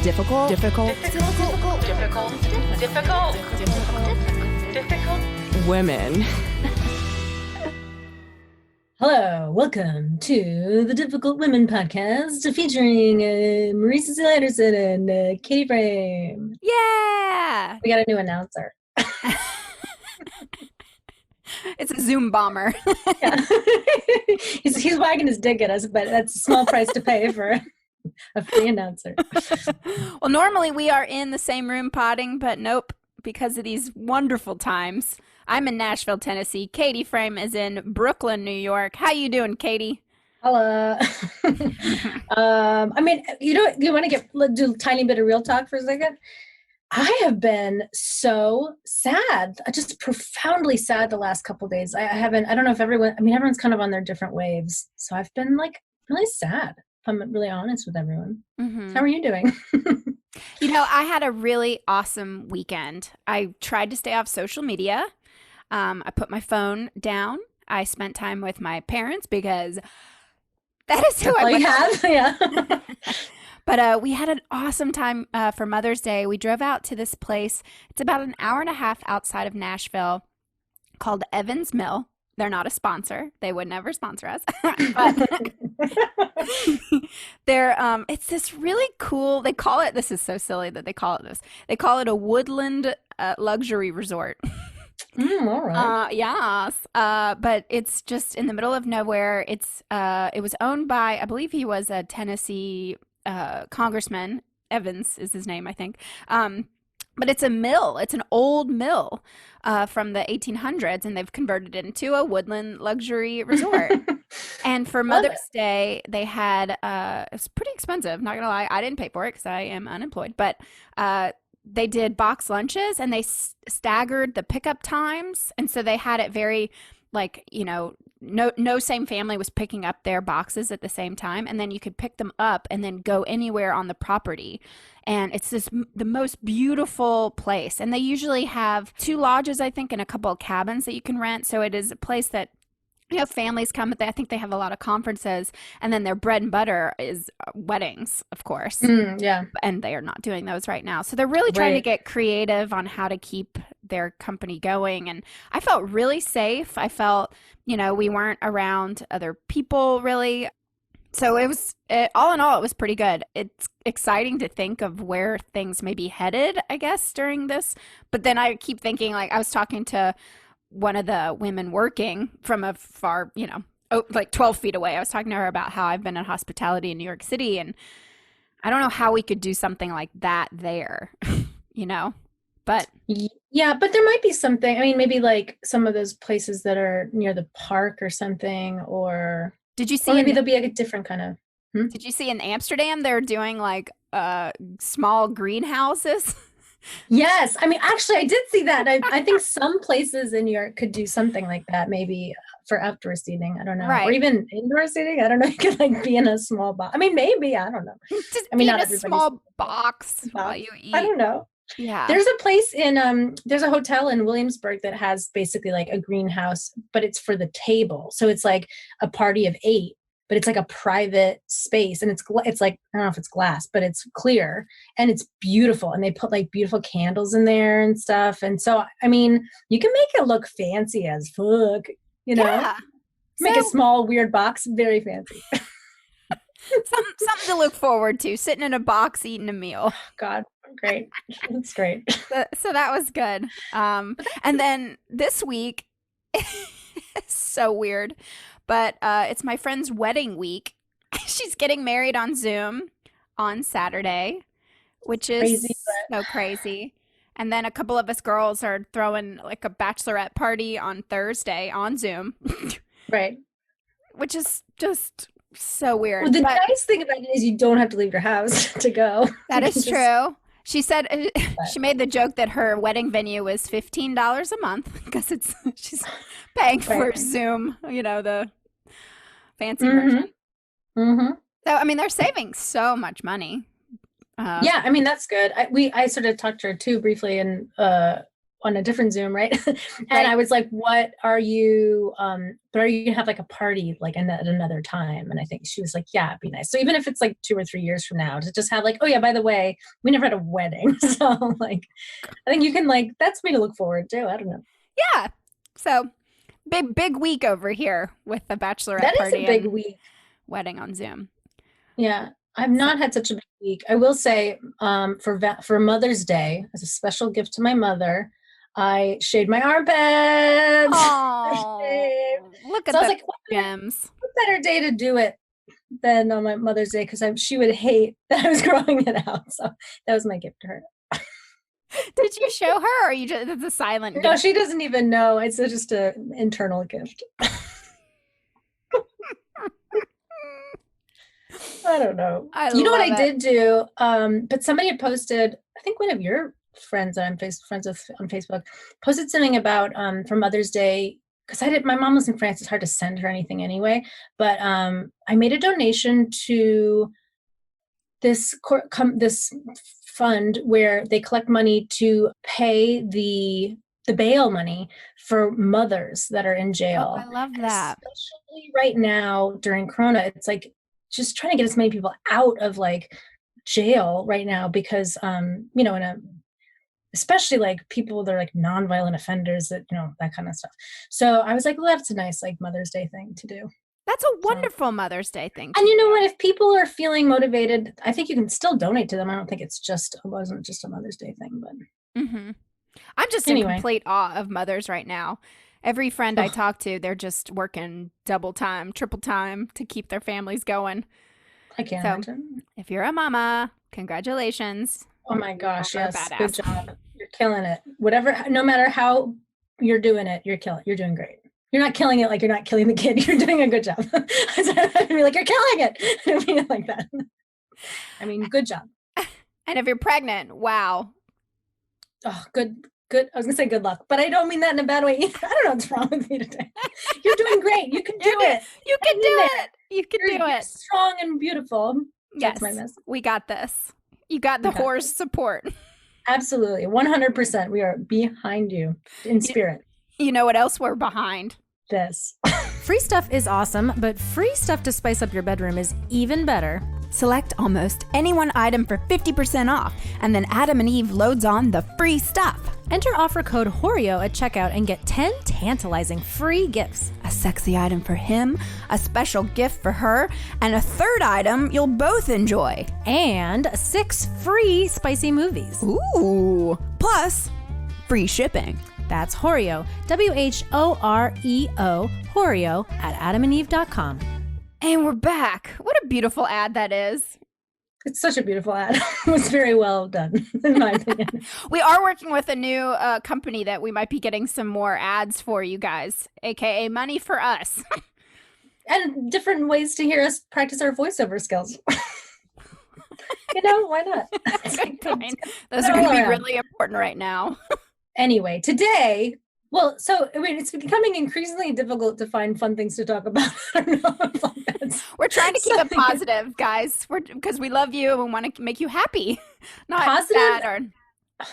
Difficult. Women. Hello, welcome to the Difficult Women podcast featuring Marie Cecilia Anderson and Katy Frame. Yeah! We got a new announcer. It's a Zoom bomber. Yeah. he's wagging his dick at us, but that's a small price to pay for a free announcer. Well, normally we are in the same room potting, but nope, because of these wonderful times. I'm in Nashville, Tennessee. Katy Frame is in Brooklyn, New York. How you doing, Katy? Hello. I mean, you want to do a tiny bit of real talk for a second? I have been so sad, just profoundly sad the last couple of days. I don't know if everyone's kind of on their different waves. So I've been like really sad, if I'm really honest with everyone. Mm-hmm. How are you doing? I had a really awesome weekend. I tried to stay off social media. I put my phone down. I spent time with my parents because that is who I have. Yeah. But we had an awesome time for Mother's Day. We drove out to this place. It's about an hour and a half outside of Nashville called Evans Mill. They're not a sponsor. They would never sponsor us. But it's this really cool, this is so silly that they call it this. They call it a woodland luxury resort. All right. Yes. But it's just in the middle of nowhere. It was owned by, I believe he was a Tennessee Congressman. Evans is his name, I think. But it's a mill. It's an old mill from the 1800s, and they've converted it into a woodland luxury resort. And for Mother's Day, they had it's pretty expensive. Not gonna lie, I didn't pay for it because I am unemployed. But they did box lunches, and they staggered the pickup times, and so they had it very no same family was picking up their boxes at the same time, and then you could pick them up and then go anywhere on the property. And it's the most beautiful place, and they usually have 2 lodges, I think, and a couple of cabins that you can rent. So it is a place that families come, but I think they have a lot of conferences, and then their bread and butter is weddings, of course. Yeah. And they are not doing those right now. So they're really trying to get creative on how to keep their company going. And I felt really safe. I felt, we weren't around other people really. So all in all, it was pretty good. It's exciting to think of where things may be headed, I guess, during this. But then I keep thinking, I was talking to one of the women working from a far, 12 feet away. I was talking to her about how I've been in hospitality in New York City, and I don't know how we could do something like that there, but. Yeah, but there might be something, maybe like some of those places that are near the park or something, or. Did you see? Or maybe there'll be a different kind of. Did you see in Amsterdam, they're doing small greenhouses? Yes. Actually, I did see that. I think some places in New York could do something like that, maybe for outdoor seating. I don't know. Right. Or even indoor seating. I don't know. You could be in a small box. Maybe. I don't know. Just be not in a small box while you eat. I don't know. Yeah. There's a place there's a hotel in Williamsburg that has basically like a greenhouse, but it's for the table. So it's like a party of 8. But it's like a private space, and it's like, I don't know if it's glass, but it's clear, and it's beautiful. And they put like beautiful candles in there and stuff. And so, you can make it look fancy as fuck, Yeah. Make a small weird box very fancy. Something to look forward to, sitting in a box eating a meal. God, great. That's great. So that was good. And then this week, it's so weird. But it's my friend's wedding week. She's getting married on Zoom on Saturday, which is crazy, so crazy. And then a couple of us girls are throwing like a bachelorette party on Thursday on Zoom. Right. Which is just so weird. Well, the nice thing about it is you don't have to leave your house to go. That is true. She said she made the joke that her wedding venue was $15 a month because she's paying for Zoom, the fancy version. Mm-hmm. So, they're saving so much money. Yeah, that's good. I sort of talked to her too briefly, and on a different Zoom, right? And Right. I was like, what are you, but are you gonna have like a party like at another time? And I think she was like, yeah, it'd be nice. So even if it's like 2 or 3 years from now, to just have like, oh yeah, by the way, we never had a wedding. So like, I think you can like, that's me to look forward to. I don't know. Yeah. So big week over here with the bachelorette That is party a big and week. wedding on Zoom. Yeah. I've not had such a big week. I will say, for Mother's Day, as a special gift to my mother, I shaved my armpits. Oh, look at So I was the like, gems. what better day to do it than on my Mother's Day? Because she would hate that I was growing it out. So that was my gift to her. Did you show her, or you just it's a silent No, gift? she doesn't even know. It's just an internal gift. I don't know. You know what I did do? But somebody had posted, I think one of your friends that I'm friends with on Facebook posted something about for Mother's Day, because my mom was in France. It's hard to send her anything anyway. But I made a donation to this fund where they collect money to pay the bail money for mothers that are in jail. Oh, I love that. Especially right now during Corona, it's like just trying to get as many people out of like jail right now because especially like people that are like nonviolent offenders, that that kind of stuff. So I was like, well, that's a nice like Mother's Day thing to do. That's a wonderful Mother's Day thing. And you know what? If people are feeling motivated, I think you can still donate to them. I don't think it wasn't just a Mother's Day thing, but I'm just in complete awe of mothers right now. Every friend I talk to, they're just working double time, triple time to keep their families going. I can't imagine. If you're a mama, congratulations. Oh my gosh, yes. Good job. You're killing it. No matter how you're doing it, you're doing great. You're not killing it like you're not killing the kid. You're doing a good job. I mean, like, you're killing it. I don't mean it like that. I mean, good job. And if you're pregnant, wow. Oh, good. I was going to say good luck, but I don't mean that in a bad way either. I don't know what's wrong with me today. You're doing great. You can do it. You can do it. You can do it. You're strong and beautiful. Yes, that's my message. We got this. You got the horse support. Absolutely. 100%. We are behind you in spirit. You know what else we're behind? This. Free stuff is awesome, but free stuff to spice up your bedroom is even better. Select almost any one item for 50% off, and then Adam and Eve loads on the free stuff. Enter offer code HORIO at checkout and get 10 tantalizing free gifts. A sexy item for him, a special gift for her, and a third item you'll both enjoy. And 6 free spicy movies. Ooh! Plus, free shipping. That's HORIO, WHOREO, HORIO at adamandeve.com. And we're back. What a beautiful ad that is. It's such a beautiful ad. It was very well done, in my opinion. We are working with a new company that we might be getting some more ads for you guys, aka money for us. And different ways to hear us practice our voiceover skills. Why not? Those are going to be really important right now. Anyway, today, it's becoming increasingly difficult to find fun things to talk about. I don't know if we're trying to keep it positive, guys, because we love you and we want to make you happy. Not positive,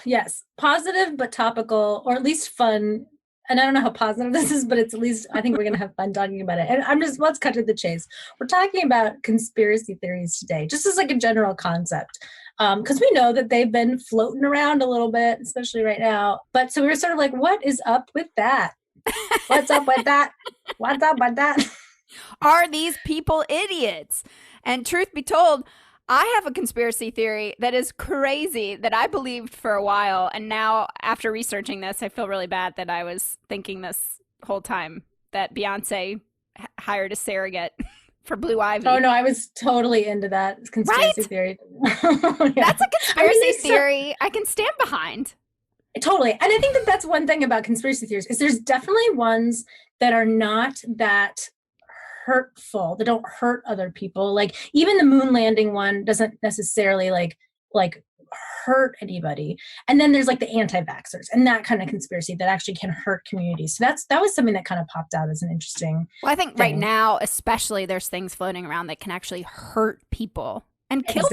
yes, positive but topical, or at least fun. And I don't know how positive this is, but it's at least, I think we're going to have fun talking about it. And let's cut to the chase. We're talking about conspiracy theories today, just as like a general concept. Because we know that they've been floating around a little bit, especially right now. But so we were sort of like, what is up with that? What's up with that? What's up with that? Are these people idiots? And truth be told, I have a conspiracy theory that is crazy that I believed for a while. And now after researching this, I feel really bad that I was thinking this whole time that Beyonce hired a surrogate for Blue Ivy. Oh no, I was totally into that conspiracy theory. Yeah. That's a conspiracy theory I can stand behind. Totally. And I think that that's one thing about conspiracy theories is there's definitely ones that are not that hurtful, that don't hurt other people. Like even the moon landing one doesn't necessarily like hurt anybody. And then there's like the anti-vaxxers and that kind of conspiracy that actually can hurt communities. So that was something that kind of popped out as an interesting I think thing. Right now, especially, there's things floating around that can actually hurt people and kill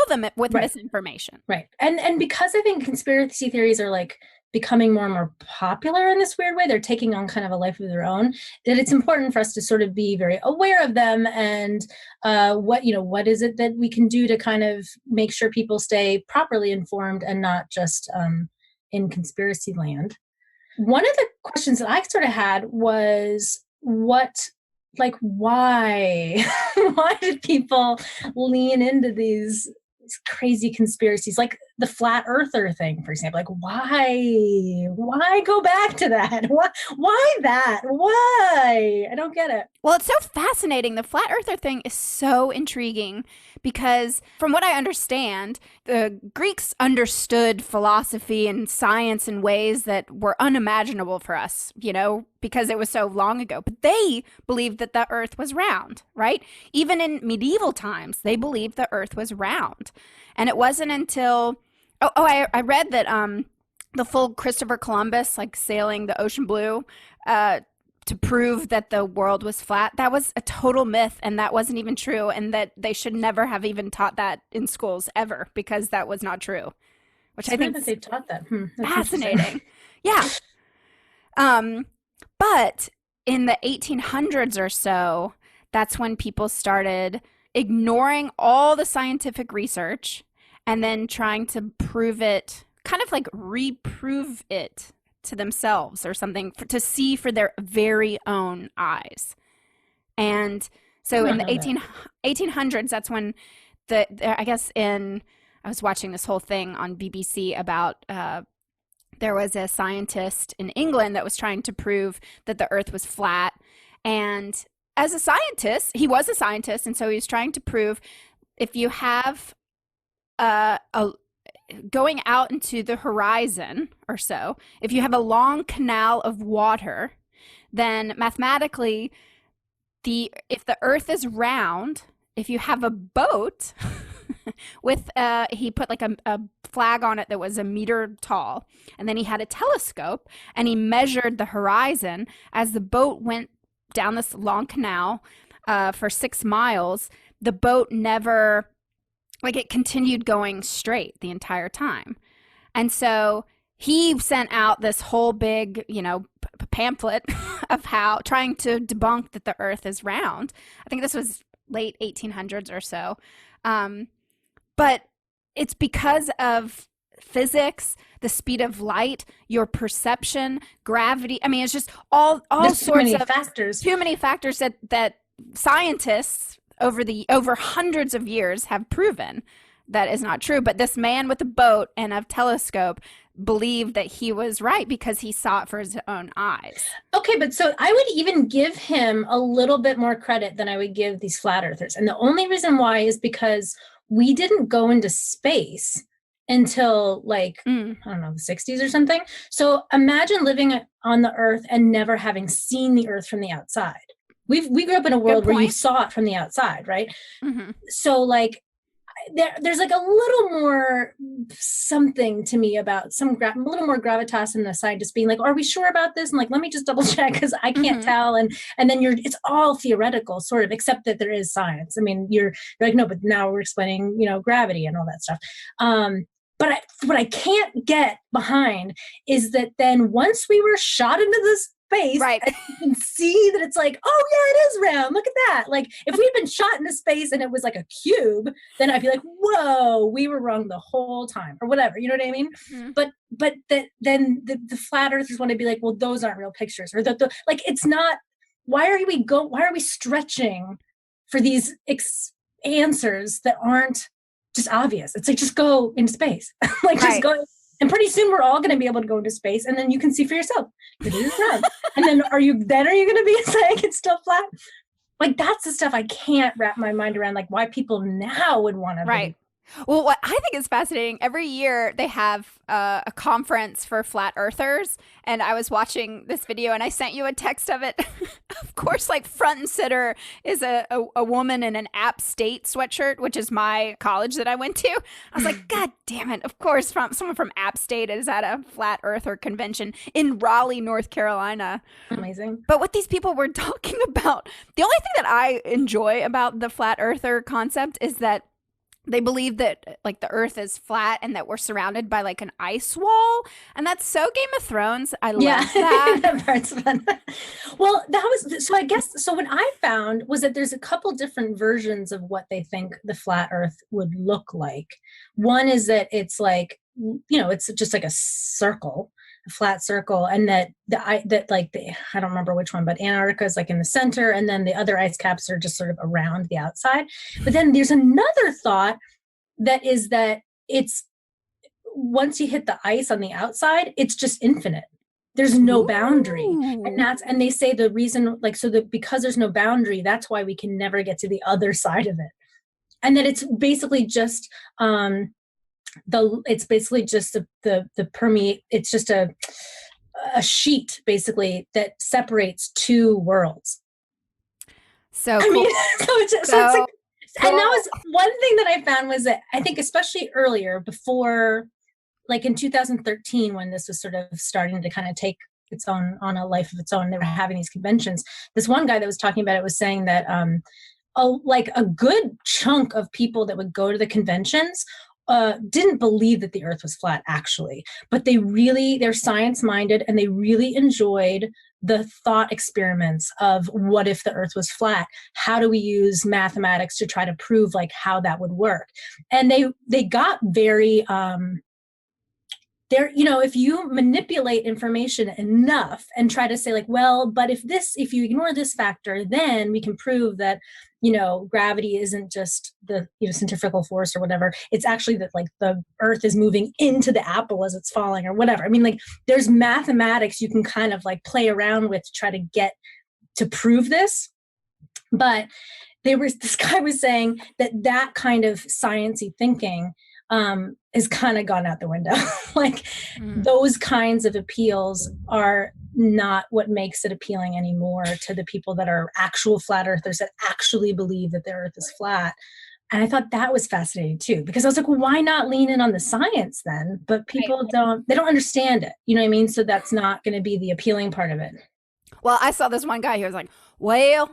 them with misinformation. Right. And because I think conspiracy theories are like becoming more and more popular in this weird way. They're taking on kind of a life of their own, that it's important for us to sort of be very aware of them and what is it that we can do to kind of make sure people stay properly informed and not just in conspiracy land. One of the questions that I sort of had was why did people lean into these crazy conspiracies, like the flat earther thing, for example? Like, why go back to that? Why that? Why? I don't get it. Well, it's so fascinating. The flat earther thing is so intriguing because from what I understand, the Greeks understood philosophy and science in ways that were unimaginable for us, because it was so long ago. But they believed that the earth was round, right? Even in medieval times, they believed the earth was round. And it wasn't until, I read that the full Christopher Columbus, like sailing the ocean blue, to prove that the world was flat, that was a total myth, and that wasn't even true, and that they should never have even taught that in schools ever, because that was not true. Which I think that they've taught that. Fascinating. Yeah. But in the 1800s or so, that's when people started ignoring all the scientific research and then trying to prove it, kind of like reprove it to themselves or something, to see for their very own eyes. And so in the 1800s, that's when I was watching this whole thing on BBC about there was a scientist in England that was trying to prove that the earth was flat. And as a scientist, he was a scientist, and so he was trying to prove if you have going out into the horizon or so, if you have a long canal of water, then mathematically, if the earth is round, if you have a boat with he put like a flag on it that was a meter tall, and then he had a telescope and he measured the horizon as the boat went down this long canal for 6 miles. The boat never, it continued going straight the entire time. And so he sent out this whole big, pamphlet of how, trying to debunk that the earth is round. I think this was late 1800s or so. But it's because of physics, the speed of light, your perception, gravity. I mean, it's just all sorts of factors. Too many factors that scientists over hundreds of years have proven that is not true. But this man with a boat and a telescope believed that he was right because he saw it for his own eyes. Okay, but so I would even give him a little bit more credit than I would give these flat earthers. And the only reason why is because we didn't go into space until I don't know, the 60s or something. So imagine living on the earth and never having seen the earth from the outside. We grew up in a world where you saw it from the outside, right? Mm-hmm. So there's like a little more something to me about a little more gravitas in the scientists being like, are we sure about this? And let me just double check because I can't tell. And then it's all theoretical sort of, except that there is science. I mean, you're like, no, but now we're explaining, gravity and all that stuff. But what I can't get behind is that then once we were shot into this space, right, you can see that it's like, oh yeah, it is round. Look at that. Like if we'd been shot into space and it was like a cube, then I'd be like, whoa, we were wrong the whole time, or whatever. You know what I mean? Mm-hmm. But then the flat earthers want to be like, well, those aren't real pictures, or it's not. Why are we stretching for these answers that aren't just obvious? It's like, just go into space. Just go. And pretty soon we're all going to be able to go into space, and then you can see for yourself. It is round. And then are you going to be saying it's still flat? That's the stuff I can't wrap my mind around. Why people now would want to be. Well, what I think is fascinating, every year they have a conference for flat earthers, and I was watching this video and I sent you a text of it. Of course, front and center is a woman in an App State sweatshirt, which is my college that I went to. I was like, God damn it. Of course, someone from App State is at a flat earther convention in Raleigh, North Carolina. Amazing. But what these people were talking about, the only thing that I enjoy about the flat earther concept is that they believe that like the earth is flat and that we're surrounded by like an ice wall. And that's so Game of Thrones. I love that. That part's fun. Well, that was, so I guess, so what I found was that there's a couple different versions of what they think the flat earth would look like. One is that it's like, it's just like a circle, a flat circle, and that I don't remember which one, but Antarctica is like in the center, and then the other ice caps are just sort of around the outside. But then there's another thought that is that it's, once you hit the ice on the outside, it's just infinite. There's no boundary. And they say the reason, like, so that because there's no boundary, that's why we can never get to the other side of it. And that it's basically just it's just a sheet basically that separates two worlds. So cool. It's like, and that was one thing that I found was that I think especially earlier, before, like in 2013, when this was sort of starting to kind of take its own on a life of its own, they were having these conventions. This one guy that was talking about it was saying that like a good chunk of people that would go to the conventions didn't believe that the earth was flat actually, but they're science minded and they really enjoyed the thought experiments of what if the earth was flat? How do we use mathematics to try to prove like how that would work? And they got very, if you manipulate information enough and try to say like, well, but if you ignore this factor, then we can prove that, gravity isn't just the, centrifugal force or whatever. It's actually that like the earth is moving into the apple as it's falling or whatever. I mean, like there's mathematics you can kind of like play around with to try to get to prove this. But this guy was saying that kind of sciencey thinking is kind of gone out the window. Like those kinds of appeals are not what makes it appealing anymore to the people that are actual flat earthers that actually believe that the earth is flat. And I thought that was fascinating too, because I was like, well, why not lean in on the science then? But people don't understand it. You know what I mean? So that's not going to be the appealing part of it. Well, I saw this one guy who was like, well,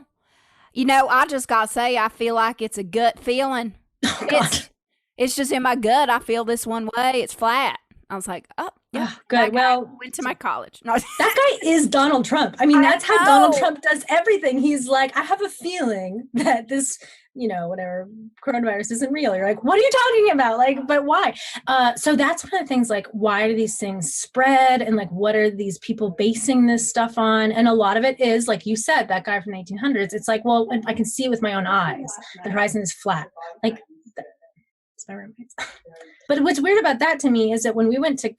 I just got to say, I feel like it's a gut feeling. Oh, God. It's just in my gut. I feel this one way. It's flat. I was like, oh, yeah. Good. Well, went to my college. No. That guy is Donald Trump. I mean, that's how Donald Trump does everything. He's like, I have a feeling that this, whatever, coronavirus isn't real. You're like, what are you talking about? Like, but why? So that's one of the things, like, why do these things spread? And like, what are these people basing this stuff on? And a lot of it is, like you said, that guy from the 1800s. It's like, well, I can see with my own eyes. The horizon is flat. Like, my roommates. But what's weird about that to me is that when we went to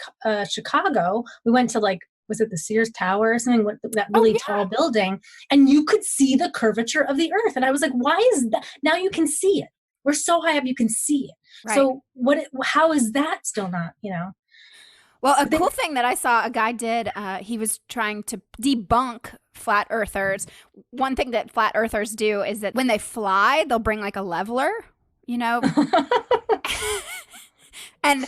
Chicago, we went to like, was it the Sears Tower or something? That really tall building, and you could see the curvature of the earth. And I was like, why is that? Now you can see it. We're so high up, you can see it. Right. So how is that still not, Well, cool thing that I saw a guy did, he was trying to debunk flat earthers. One thing that flat earthers do is that when they fly, they'll bring like a leveler. And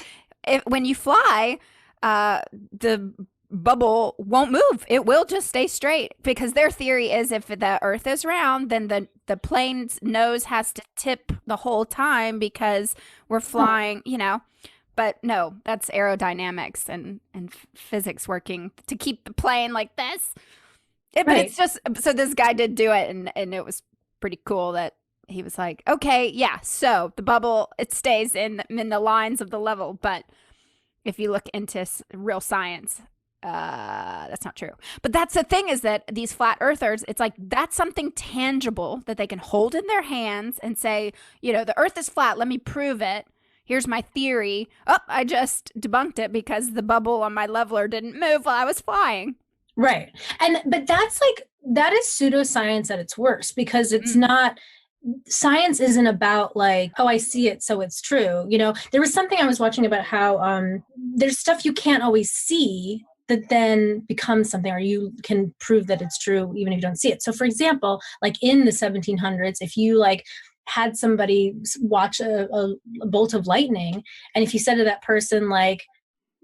when you fly, the bubble won't move. It will just stay straight, because their theory is if the earth is round, then the plane's nose has to tip the whole time because we're flying, But no, that's aerodynamics and physics working to keep the plane like this. But it's just, so this guy did do it, and it was pretty cool that he was like, okay, yeah, so the bubble, it stays in the lines of the level. But if you look into real science, that's not true. But that's the thing, is that these flat earthers, it's like that's something tangible that they can hold in their hands and say, the earth is flat. Let me prove it. Here's my theory. Oh, I just debunked it because the bubble on my leveler didn't move while I was flying. Right. But that is pseudoscience at its worst, because it's not, science isn't about like, oh, I see it, so it's true. There was something I was watching about how there's stuff you can't always see that then becomes something, or you can prove that it's true even if you don't see it. So for example, like in the 1700s, if you like had somebody watch a bolt of lightning, and if you said to that person, like,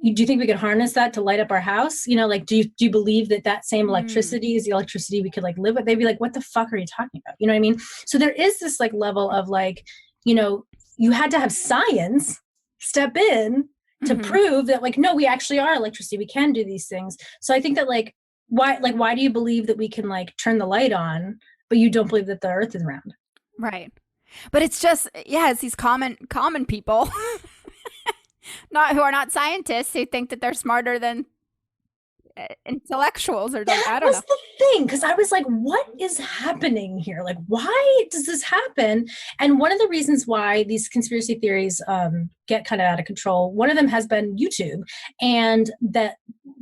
do you think we could harness that to light up our house? Like, do you believe that same electricity is the electricity we could like live with? They'd be like, what the fuck are you talking about? You know what I mean? So there is this like level of like, you had to have science step in to prove that like, no, we actually are electricity. We can do these things. So I think that like, why do you believe that we can like turn the light on, but you don't believe that the earth is round? Right. But it's just, it's these common people, who are not scientists, who think that they're smarter than intellectuals, or I don't know. That was the thing, because I was like, what is happening here? Like, why does this happen? And one of the reasons why these conspiracy theories get kind of out of control, one of them has been YouTube, and that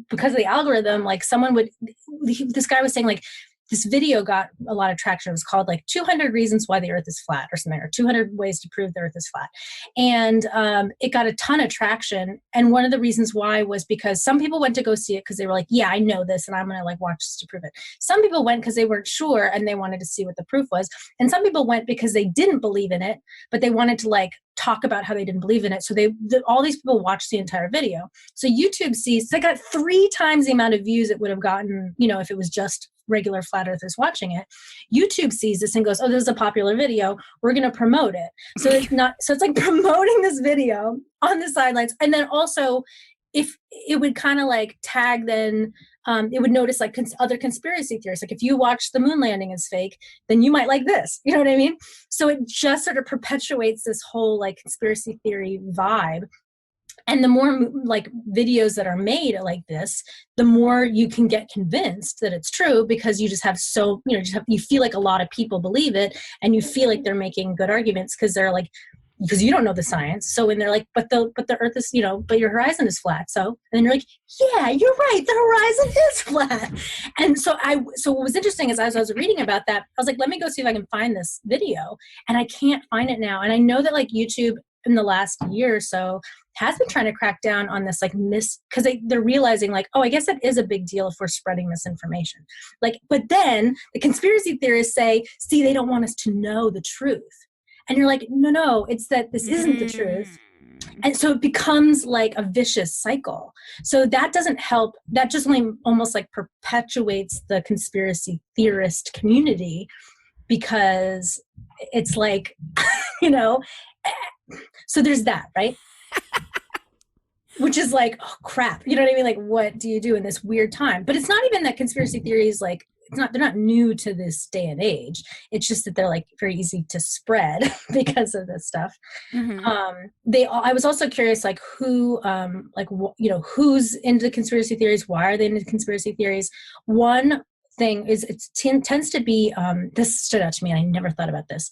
because of the algorithm, like this guy was saying like, this video got a lot of traction. It was called like 200 reasons why the earth is flat or something, or 200 ways to prove the earth is flat. And it got a ton of traction. And one of the reasons why was because some people went to go see it because they were like, yeah, I know this and I'm going to like watch this to prove it. Some people went because they weren't sure and they wanted to see what the proof was. And some people went because they didn't believe in it, but they wanted to like talk about how they didn't believe in it. So all these people watched the entire video. So YouTube sees, they got 3 times the amount of views it would have gotten, if it was just regular flat earthers watching it. YouTube sees this and goes, oh, this is a popular video, we're going to promote it. So it's like promoting this video on the sidelines. And then also, if it would kind of like tag, then it would notice like other conspiracy theories. Like if you watch the moon landing is fake, then you might like this. You know what I mean? So it just sort of perpetuates this whole like conspiracy theory vibe. And the more like videos that are made like this, the more you can get convinced that it's true, because you just have you feel like a lot of people believe it, and you feel like they're making good arguments because they're like, because you don't know the science. So when they're like, but the earth is, but your horizon is flat. So, and then you're like, yeah, you're right. The horizon is flat. And so what was interesting is as I was reading about that, I was like, let me go see if I can find this video. And I can't find it now. And I know that like YouTube in the last year or so has been trying to crack down on this like because they're realizing like, oh, I guess it is a big deal if we're spreading misinformation. Like, but then the conspiracy theorists say, see, they don't want us to know the truth. And you're like, no, it's that this isn't the truth. And so it becomes like a vicious cycle. So that doesn't help. That just only almost like perpetuates the conspiracy theorist community, because it's like, so there's that, right? Which is like, oh crap. You know what I mean? Like, what do you do in this weird time? But it's not even that conspiracy theories, like, they're not new to this day and age. It's just that they're like very easy to spread because of this stuff. I was also curious, like who's into conspiracy theories? Why are they into conspiracy theories? One thing is it tends to be, this stood out to me and I never thought about this.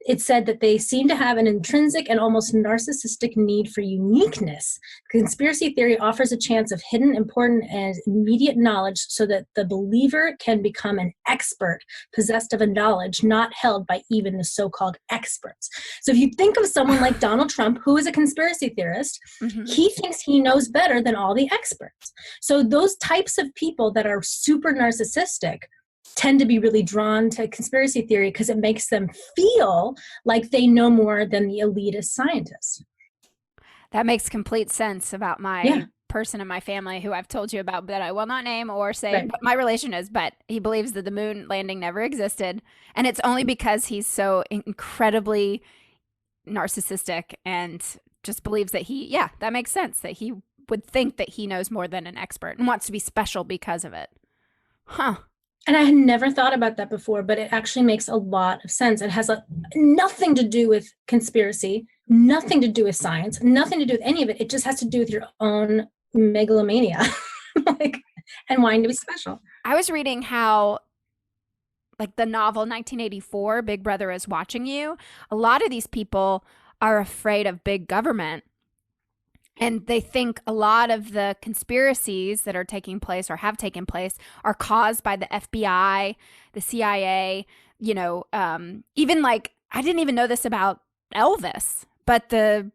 It said that they seem to have an intrinsic and almost narcissistic need for uniqueness. Conspiracy theory offers a chance of hidden, important, and immediate knowledge so that the believer can become an expert, possessed of a knowledge not held by even the so-called experts. So if you think of someone like Donald Trump, who is a conspiracy theorist, he thinks he knows better than all the experts. So those types of people that are super narcissistic tend to be really drawn to conspiracy theory because it makes them feel like they know more than the elitist scientists. That makes complete sense about my person in my family who I've told you about, that I will not name or say what my relation is, but he believes that the moon landing never existed. And it's only because he's so incredibly narcissistic and just believes that that makes sense, that he would think that he knows more than an expert and wants to be special because of it. Huh. And I had never thought about that before, but it actually makes a lot of sense. It has nothing to do with conspiracy, nothing to do with science, nothing to do with any of it. It just has to do with your own megalomania and wanting to be special. I was reading how, like the novel 1984, Big Brother is Watching You, a lot of these people are afraid of big government. And they think a lot of the conspiracies that are taking place or have taken place are caused by the FBI, the CIA, even like, I didn't even know this about Elvis, but there's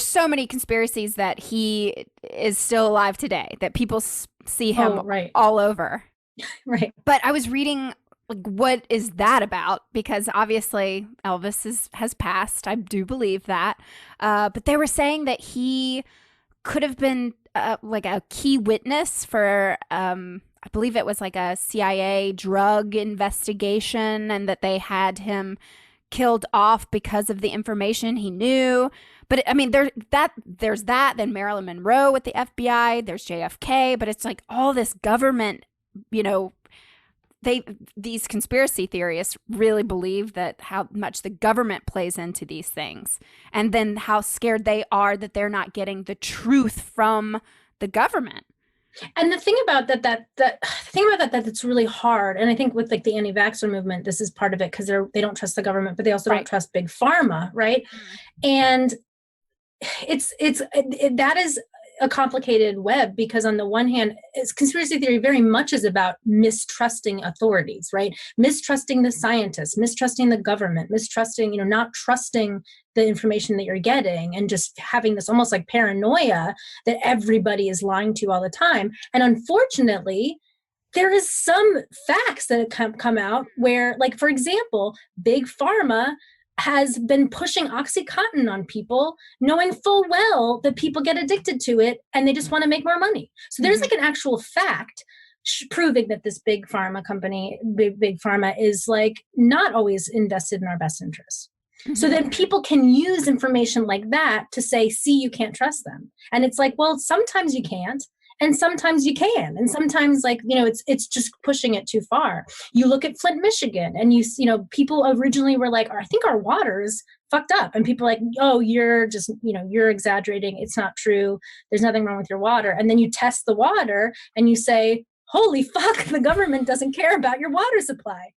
so many conspiracies that he is still alive today, that people see him all over. Right. But I was reading, like, what is that about? Because obviously Elvis has passed. I do believe that. But they were saying that he could have been like a key witness for, I believe it was like a CIA drug investigation, and that they had him killed off because of the information he knew. But I mean, there's that. Then Marilyn Monroe with the FBI. There's JFK. But it's like all this government, these conspiracy theorists really believe that how much the government plays into these things, and then how scared they are that they're not getting the truth from the government. And the thing about that's really hard. And I think with like the anti-vaxxer movement, this is part of it, because they don't trust the government, but they also don't trust big pharma, right? And that is a complicated web, because on the one hand, conspiracy theory very much is about mistrusting authorities, right? Mistrusting the scientists, mistrusting the government, mistrusting, not trusting the information that you're getting, and just having this almost like paranoia that everybody is lying to you all the time. And unfortunately, there is some facts that come out where, like, for example, big pharma has been pushing OxyContin on people, knowing full well that people get addicted to it and they just want to make more money. So there's like an actual fact proving that this big pharma company, big pharma, is like not always invested in our best interests. So then people can use information like that to say, see, you can't trust them. And it's like, well, sometimes you can't, and sometimes you can. And sometimes, like, it's just pushing it too far. You look at Flint, Michigan, and people originally were like, I think our water's fucked up. And people are like, oh, you're just, you're exaggerating. It's not true. There's nothing wrong with your water. And then you test the water and you say, holy fuck, the government doesn't care about your water supply.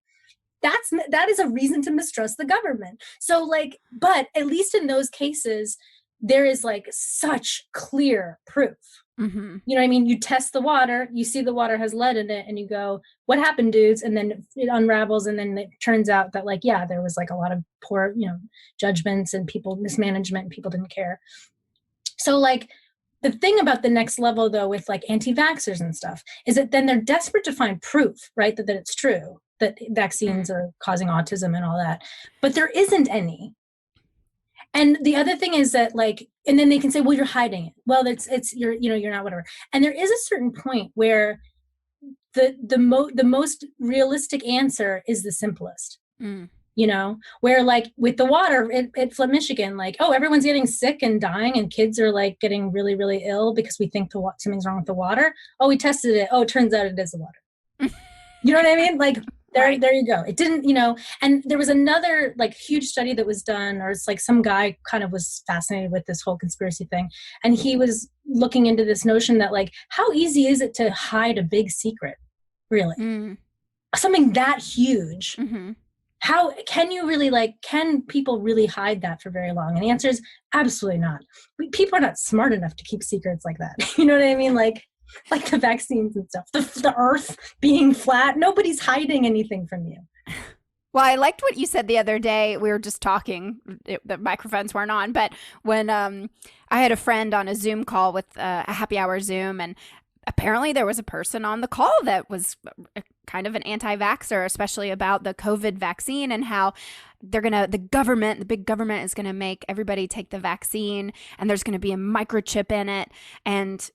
That is a reason to mistrust the government. So like, but at least in those cases, there is like such clear proof. You know what I mean? You test the water, you see the water has lead in it, and you go, what happened, dudes? And then it unravels, and then it turns out that, like, yeah, there was like a lot of poor, judgments and mismanagement, and people didn't care. So like, the thing about the next level, though, with like anti-vaxxers and stuff, is that then they're desperate to find proof, right? That it's true, that vaccines are causing autism and all that. But there isn't any. And the other thing is that, like, and then they can say, well, you're hiding it. Well, you're not, whatever. And there is a certain point where the most realistic answer is the simplest, where like with the water at Flint, Michigan, like, oh, everyone's getting sick and dying, and kids are like getting really, really ill because we think something's wrong with the water. Oh, we tested it. Oh, it turns out it is the water. You know what I mean? Like, there you go. It didn't, and there was another like huge study that was done, or it's like some guy kind of was fascinated with this whole conspiracy thing. And he was looking into this notion that, like, how easy is it to hide a big secret, really? Something that huge. How can you really, can people really hide that for very long? And the answer is absolutely not. People are not smart enough to keep secrets like that. You know what I mean? Like the vaccines and stuff, the earth being flat, nobody's hiding anything from you. Well, I liked what you said the other day. We were just talking, the microphones weren't on, but when I had a friend on a Zoom call with a happy hour Zoom, and apparently there was a person on the call that was kind of an anti-vaxxer, especially about the COVID vaccine, and how the big government is going to make everybody take the vaccine, and there's going to be a microchip in it. And,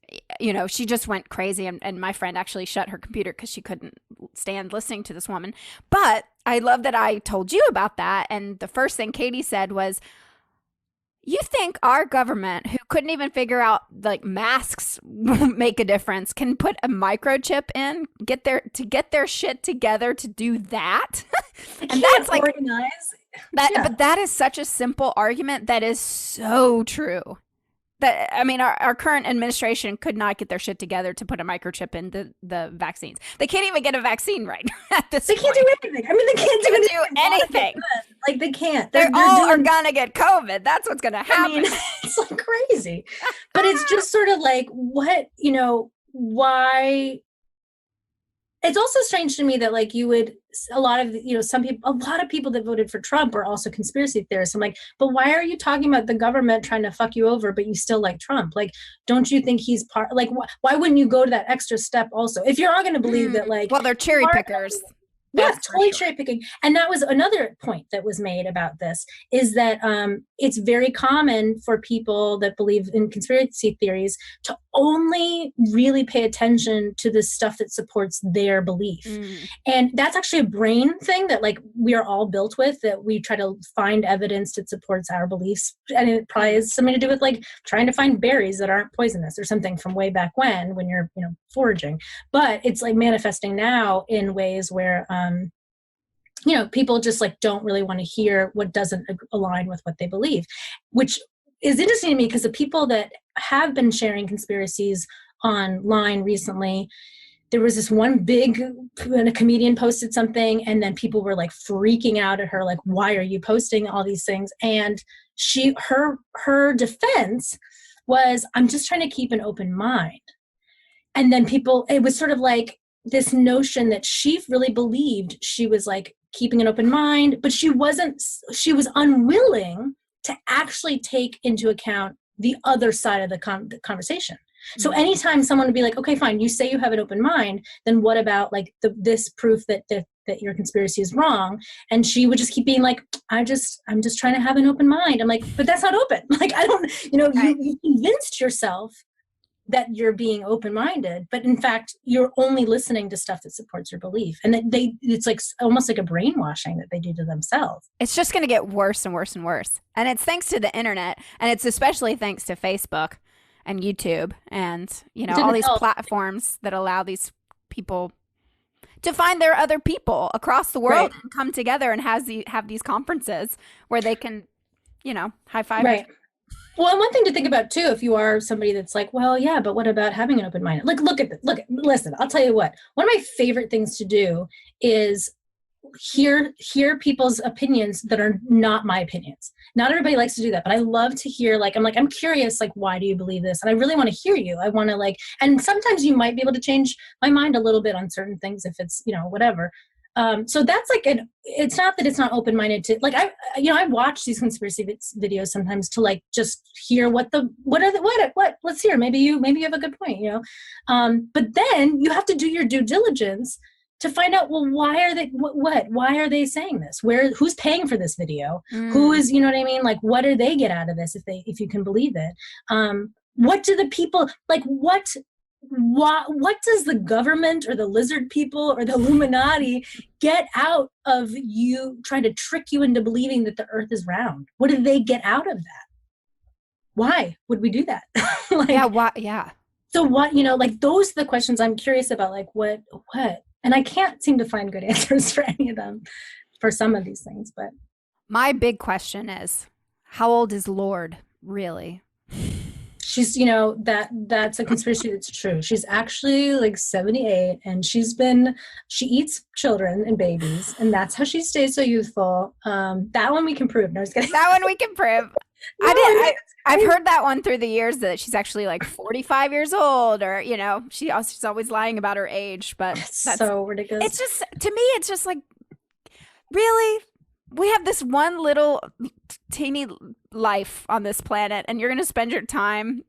she just went crazy. And my friend actually shut her computer because she couldn't stand listening to this woman. But I love that I told you about that. And the first thing Katy said was, you think our government, who couldn't even figure out like masks make a difference, can put a microchip in, get their shit together to do that? And that's like organize. But that is such a simple argument that is so true. That, I mean, our current administration could not get their shit together to put a microchip in the vaccines. They can't even get a vaccine right at this point. They can't do anything. I mean, they can't do anything. Like, they can't. They're all are going to get COVID. That's what's going to happen. I mean, it's like crazy. But it's just sort of like, what, why? It's also strange to me that, like, a lot of people that voted for Trump are also conspiracy theorists. I'm like, but why are you talking about the government trying to fuck you over, but you still like Trump? Like, don't you think he's part, like, why wouldn't you go to that extra step also? If you're all going to believe that, like, well, they're cherry pickers. Yeah, totally cherry picking. And that was another point that was made about this, is that it's very common for people that believe in conspiracy theories to only really pay attention to the stuff that supports their belief. And that's actually a brain thing that like we are all built with, that we try to find evidence that supports our beliefs. And it probably has something to do with like trying to find berries that aren't poisonous or something from way back when you're, foraging. But it's like manifesting now in ways where, people just like don't really want to hear what doesn't align with what they believe, which is interesting to me because the people that have been sharing conspiracies online recently, there was this one when a comedian posted something and then people were like freaking out at her, like, why are you posting all these things? And her defense was, I'm just trying to keep an open mind. And then it was sort of like this notion that she really believed she was like keeping an open mind, but she was unwilling to actually take into account the other side of the conversation. So anytime someone would be like, okay, fine, you say you have an open mind, then what about like this proof that your conspiracy is wrong? And she would just keep being like, I'm just trying to have an open mind. I'm like, but that's not open. Like, I don't, you convinced yourself that you're being open-minded, but in fact, you're only listening to stuff that supports your belief. And that it's like almost like a brainwashing that they do to themselves. It's just going to get worse and worse and worse. And it's thanks to the internet. And it's especially thanks to Facebook and YouTube and, all these platforms that allow these people to find their other people across the world and come together and have these conferences where they can, high five. Right. Well, and one thing to think about too, if you are somebody that's like, well, yeah, but what about having an open mind? Like, listen, I'll tell you what, one of my favorite things to do is hear people's opinions that are not my opinions. Not everybody likes to do that, but I love to hear, I'm curious, like, why do you believe this? And I really want to hear you. I want to and sometimes you might be able to change my mind a little bit on certain things if it's, whatever. So that's it's not that it's not open-minded to I watch these conspiracy videos sometimes to just hear what let's hear. Maybe you have a good point, but then you have to do your due diligence to find out, well, why are they they saying this? Who's paying for this video? Who is, what I mean? Like, what do they get out of this if you can believe it? What do the people what does the government or the lizard people or the Illuminati get out of you trying to trick you into believing that the earth is round? What do they get out of that? Why would we do that? Why? Yeah. So what, those are the questions I'm curious about, what? And I can't seem to find good answers for any of them, for some of these things, but. My big question is, how old is Lord, really? She's, that's a conspiracy that's true. She's actually 78 and she eats children and babies and that's how she stays so youthful. That one we can prove. No, I was kidding. That one we can prove. I've heard that one through the years that she's actually 45 years old or, she's always lying about her age, but that's so ridiculous. It's just, to me, it's just really? We have this one little teeny life on this planet and you're going to spend your time,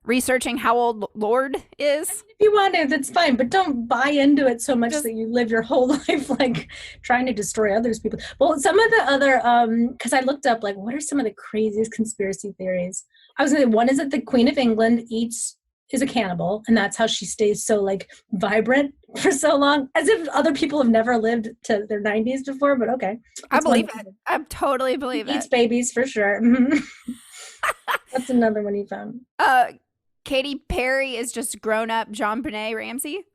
researching how old Lord is. If you want to, that's fine, but don't buy into it so much that you live your whole life trying to destroy others people. Well, some of the other, because I looked up what are some of the craziest conspiracy theories? I was going to say, one is that the Queen of England is a cannibal, and that's how she stays so vibrant for so long, as if other people have never lived to their 90s before, but okay. I believe it. I totally believe it. Eats babies for sure. That's another one he found. Katy Perry is just grown up John Benet Ramsey.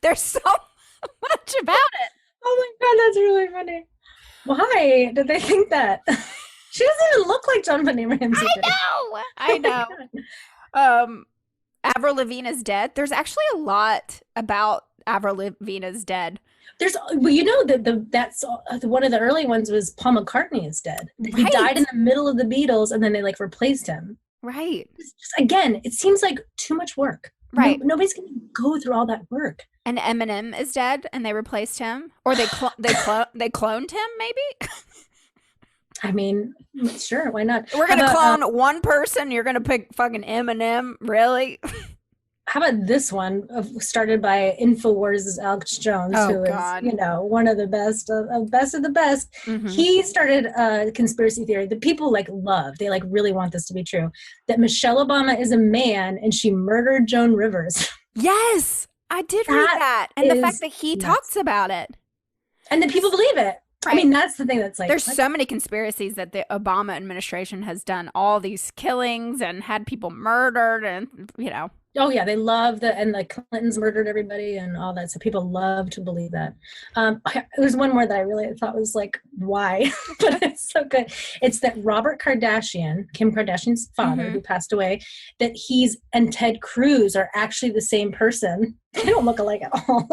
There's so much about it. Oh my God, that's really funny. Why did they think that? She doesn't even look like John Benet Ramsey. I know. Avril Lavigne is dead. There's actually a lot about Avril Lavigne is dead. There's, that's one of the early ones was Paul McCartney is dead. He died in the middle of the Beatles, and then they replaced him. Right. Again, it seems like too much work. Right. Nobody's going to go through all that work. And Eminem is dead, and they replaced him, or they cloned him, maybe. I mean, sure, why not? We're gonna clone one person. You're gonna pick fucking Eminem, really? how about this one started by InfoWars' Alex Jones, who God. is, one of the best of the best. He started a conspiracy theory that people love. They really want this to be true, that Michelle Obama is a man and she murdered Joan Rivers. Yes, I did read that. And the fact that he talks about it. And then people believe it. Right. I mean, that's the thing that's there's so many conspiracies that the Obama administration has done all these killings and had people murdered and, Oh yeah, they love and the Clintons murdered everybody and all that. So people love to believe that. There's one more that I really thought was why? But it's so good. It's that Robert Kardashian, Kim Kardashian's father, who passed away, that and Ted Cruz are actually the same person. They don't look alike at all.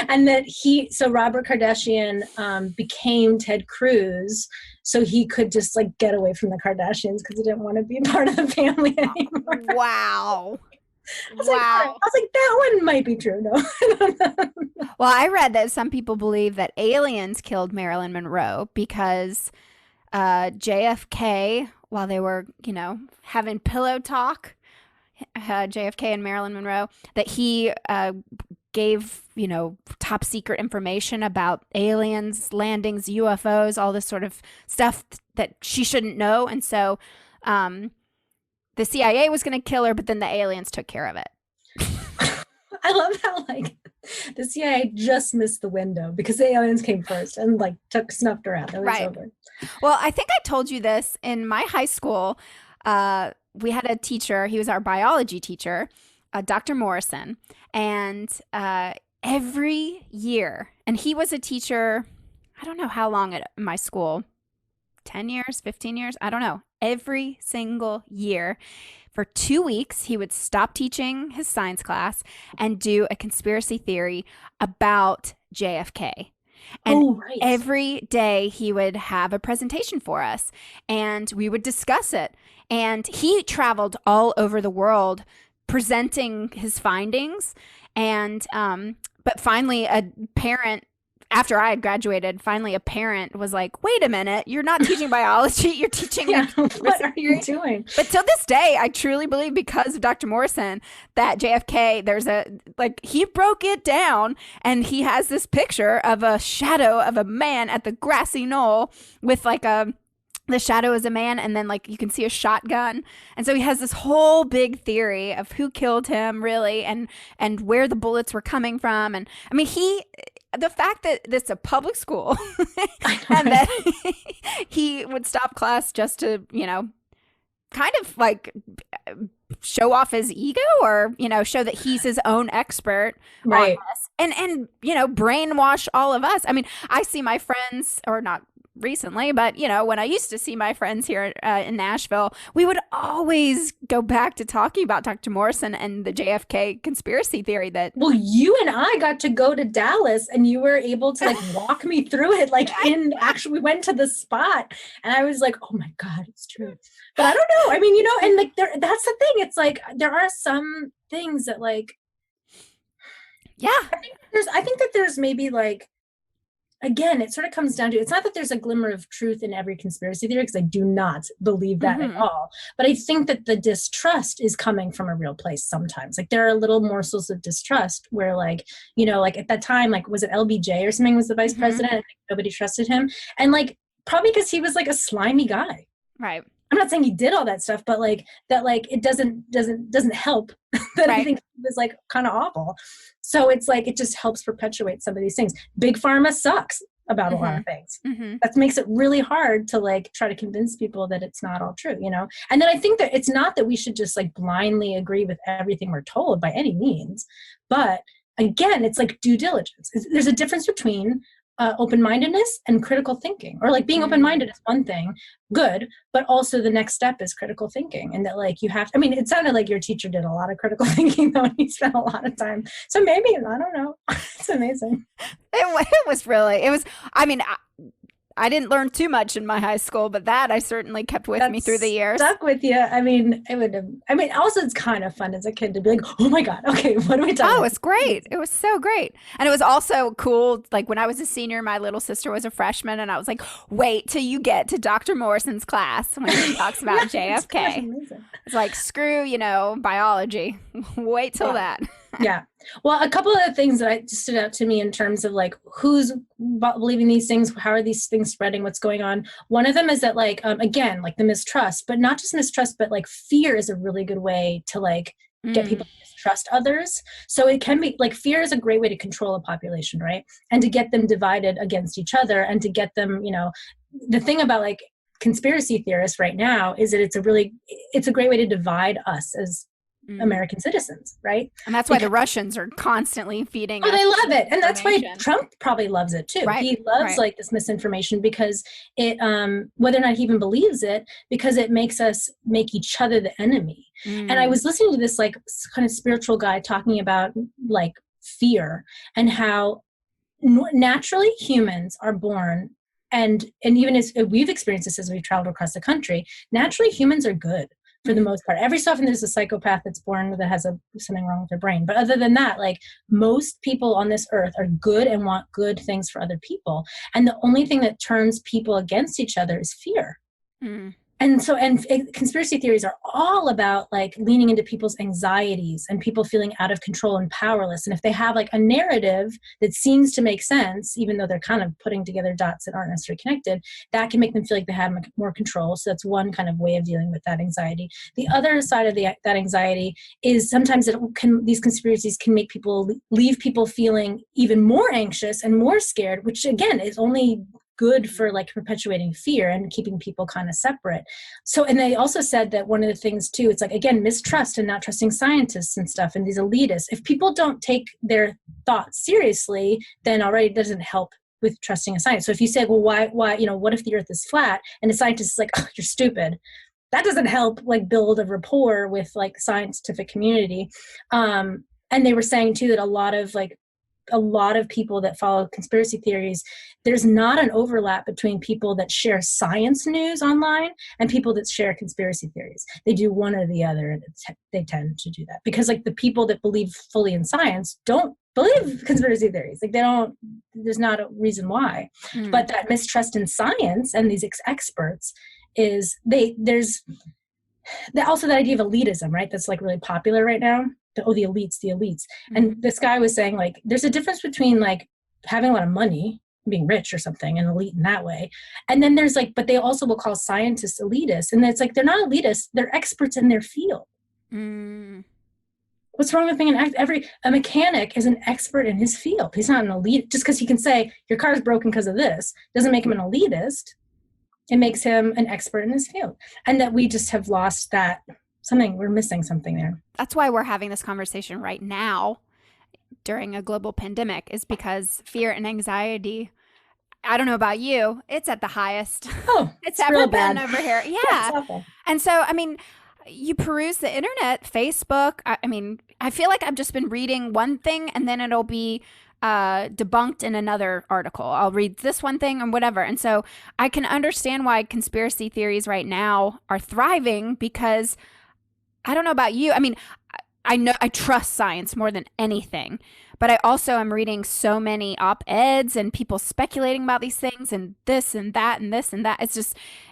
And that so Robert Kardashian became Ted Cruz so he could just get away from the Kardashians because he didn't want to be part of the family anymore. Wow. I was like, that one might be true. No. Well, I read that some people believe that aliens killed Marilyn Monroe because JFK, while they were, having pillow talk, JFK and Marilyn Monroe, that he gave, top secret information about aliens, landings, UFOs, all this sort of stuff that she shouldn't know. And so the CIA was going to kill her, but then the aliens took care of it. I love how the CIA just missed the window because the aliens came first and snuffed her out. It was over. Well, I think I told you this in my high school. We had a teacher. He was our biology teacher, Dr. Morrison, and every year, and he was a teacher. I don't know how long at my school. 10 years, 15 years, I don't know. Every single year for 2 weeks, he would stop teaching his science class and do a conspiracy theory about JFK. And every day he would have a presentation for us and we would discuss it. And he traveled all over the world presenting his findings. And, but finally a parent, after I had graduated, finally a parent was like, wait a minute, you're not teaching biology, you're teaching what are you doing? But till this day, I truly believe because of Dr. Morrison that JFK, there's he broke it down and he has this picture of a shadow of a man at the grassy knoll with the shadow is a man and then you can see a shotgun. And so he has this whole big theory of who killed him really and where the bullets were coming from. And I mean, the fact that it's a public school and that he would stop class just to, kind of show off his ego or, show that he's his own expert on this and, brainwash all of us. I mean, I see my friends or not recently, but when I used to see my friends here in Nashville, we would always go back to talking about Dr. Morrison and the JFK conspiracy theory that you and I got to go to Dallas and you were able to walk me through it we went to the spot and I was like, oh my God, it's true. But I don't know. I mean, and that's the thing. It's there are some things that I think that there's maybe again, it sort of comes down to, it's not that there's a glimmer of truth in every conspiracy theory, because I do not believe that at all. But I think that the distrust is coming from a real place sometimes. There are little morsels of distrust where at that time, was it LBJ or something was the vice president? And nobody trusted him. And probably because he was a slimy guy. Right. I'm not saying he did all that stuff, but it doesn't help that I think it was kind of awful. So it's it just helps perpetuate some of these things. Big Pharma sucks about a lot of things. That makes it really hard to try to convince people that it's not all true, And then I think that it's not that we should just blindly agree with everything we're told by any means, but again, it's due diligence. There's a difference between open-mindedness and critical thinking, or being open-minded is one thing, good, but also the next step is critical thinking. And that you have, it sounded like your teacher did a lot of critical thinking though, and he spent a lot of time. So maybe, I don't know. It's amazing. It was, I didn't learn too much in my high school, but that I certainly kept with me through the years. Stuck with you. Also it's kind of fun as a kid to be oh my God, okay, what are we talking about? Oh, it's great. It was so great. And it was also cool. When I was a senior, my little sister was a freshman, and I was wait till you get to Dr. Morrison's class when he talks about JFK. It's like, screw, biology. Wait till that. Yeah. Well, a couple of the things that stood out to me in terms of like who's believing these things, how are these things spreading, what's going on. One of them is that like, again, like the mistrust, but not just mistrust, but like fear is a really good way to like get people to mistrust others. So it can be like fear is a great way to control a population, right? And to get them divided against each other and to get them, the thing about like conspiracy theorists right now is that it's a great way to divide us as American citizens, right? And that's why the Russians are constantly feeding us. They love it. And that's why Trump probably loves it too. Right. He loves like this misinformation because it, whether or not he even believes it, because it makes us make each other the enemy. And I was listening to this like kind of spiritual guy talking about like fear and how naturally humans are born and even as we've experienced this as we've traveled across the country, naturally humans are good. For the most part, every so often there's a psychopath that's born that has something wrong with their brain. But other than that, like most people on this earth are good and want good things for other people. And the only thing that turns people against each other is fear. And so, conspiracy theories are all about like leaning into people's anxieties and people feeling out of control and powerless. And if they have like a narrative that seems to make sense, even though they're kind of putting together dots that aren't necessarily connected, that can make them feel like they have more control. So that's one kind of way of dealing with that anxiety. The other side of that anxiety is sometimes these conspiracies can make people leave people feeling even more anxious and more scared, which again is only good for like perpetuating fear and keeping people kind of separate. So, and they also said that one of the things too, it's like, again, mistrust and not trusting scientists and stuff and these elitists. If people don't take their thoughts seriously, then already it doesn't help with trusting a science. So if you say, well, why, what if the earth is flat? And the scientist is like, oh, you're stupid. That doesn't help like build a rapport with like scientific community. And they were saying too, that a lot of people that follow conspiracy theories, there's not an overlap between people that share science news online and people that share conspiracy theories. They do one or the other, and they tend to do that because like the people that believe fully in science don't believe conspiracy theories. Like there's not a reason why. But that mistrust in science and these experts is there's also that idea of elitism, right? That's like really popular right now. The elites. And this guy was saying like, there's a difference between like having a lot of money, being rich or something and elite in that way. And then there's like, but they also will call scientists elitists. And it's like, they're not elitists, they're experts in their field. What's wrong with being a mechanic is an expert in his field. He's not an elite. Just because he can say your car is broken because of this doesn't make him an elitist. It makes him an expert in his field. And that we just have lost that. We're missing something there. That's why we're having this conversation right now during a global pandemic, is because fear and anxiety, I don't know about you, it's at the highest it's ever been over here. Yeah. And so, I mean, you peruse the internet, Facebook. I mean, I feel like I've just been reading one thing and then it'll be debunked in another article. I'll read this one thing and whatever. And so I can understand why conspiracy theories right now are thriving, because I don't know about you. I mean, I know I trust science more than anything, but I also am reading so many op-eds and people speculating about these things and this and that and this and that.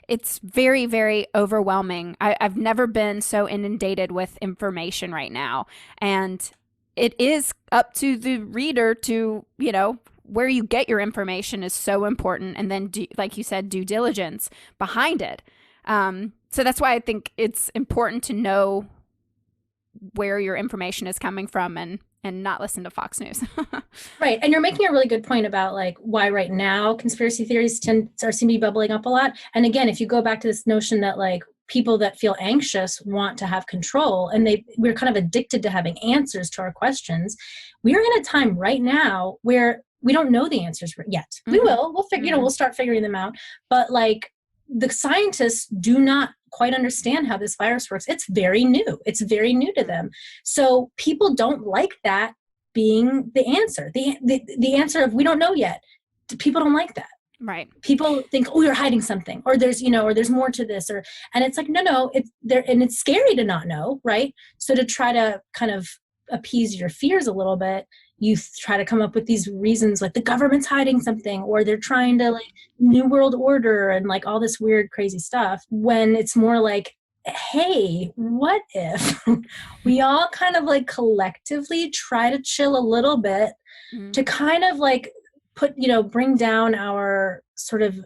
It's very, very overwhelming. I've never been so inundated with information right now. And it is up to the reader to, where you get your information is so important. And then, like you said, due diligence behind it. So that's why I think it's important to know where your information is coming from and not listen to Fox News. Right. And you're making a really good point about like why right now conspiracy theories seem to be bubbling up a lot. And again, if you go back to this notion that like people that feel anxious want to have control and we're kind of addicted to having answers to our questions. We are in a time right now where we don't know the answers yet. We will. We'll figure, we'll start figuring them out. But like the scientists do not quite understand how this virus works. It's very new. It's very new to them. So people don't like that being the answer. The answer of we don't know yet. People don't like that. Right. People think, oh, you're hiding something, or there's, or there's more to this, and it's like, no, it's there, and it's scary to not know, right? So to try to kind of appease your fears a little bit, you try to come up with these reasons like the government's hiding something, or they're trying to like new world order and like all this weird, crazy stuff, when it's more like hey, what if we all kind of like collectively try to chill a little bit to kind of like bring down our sort of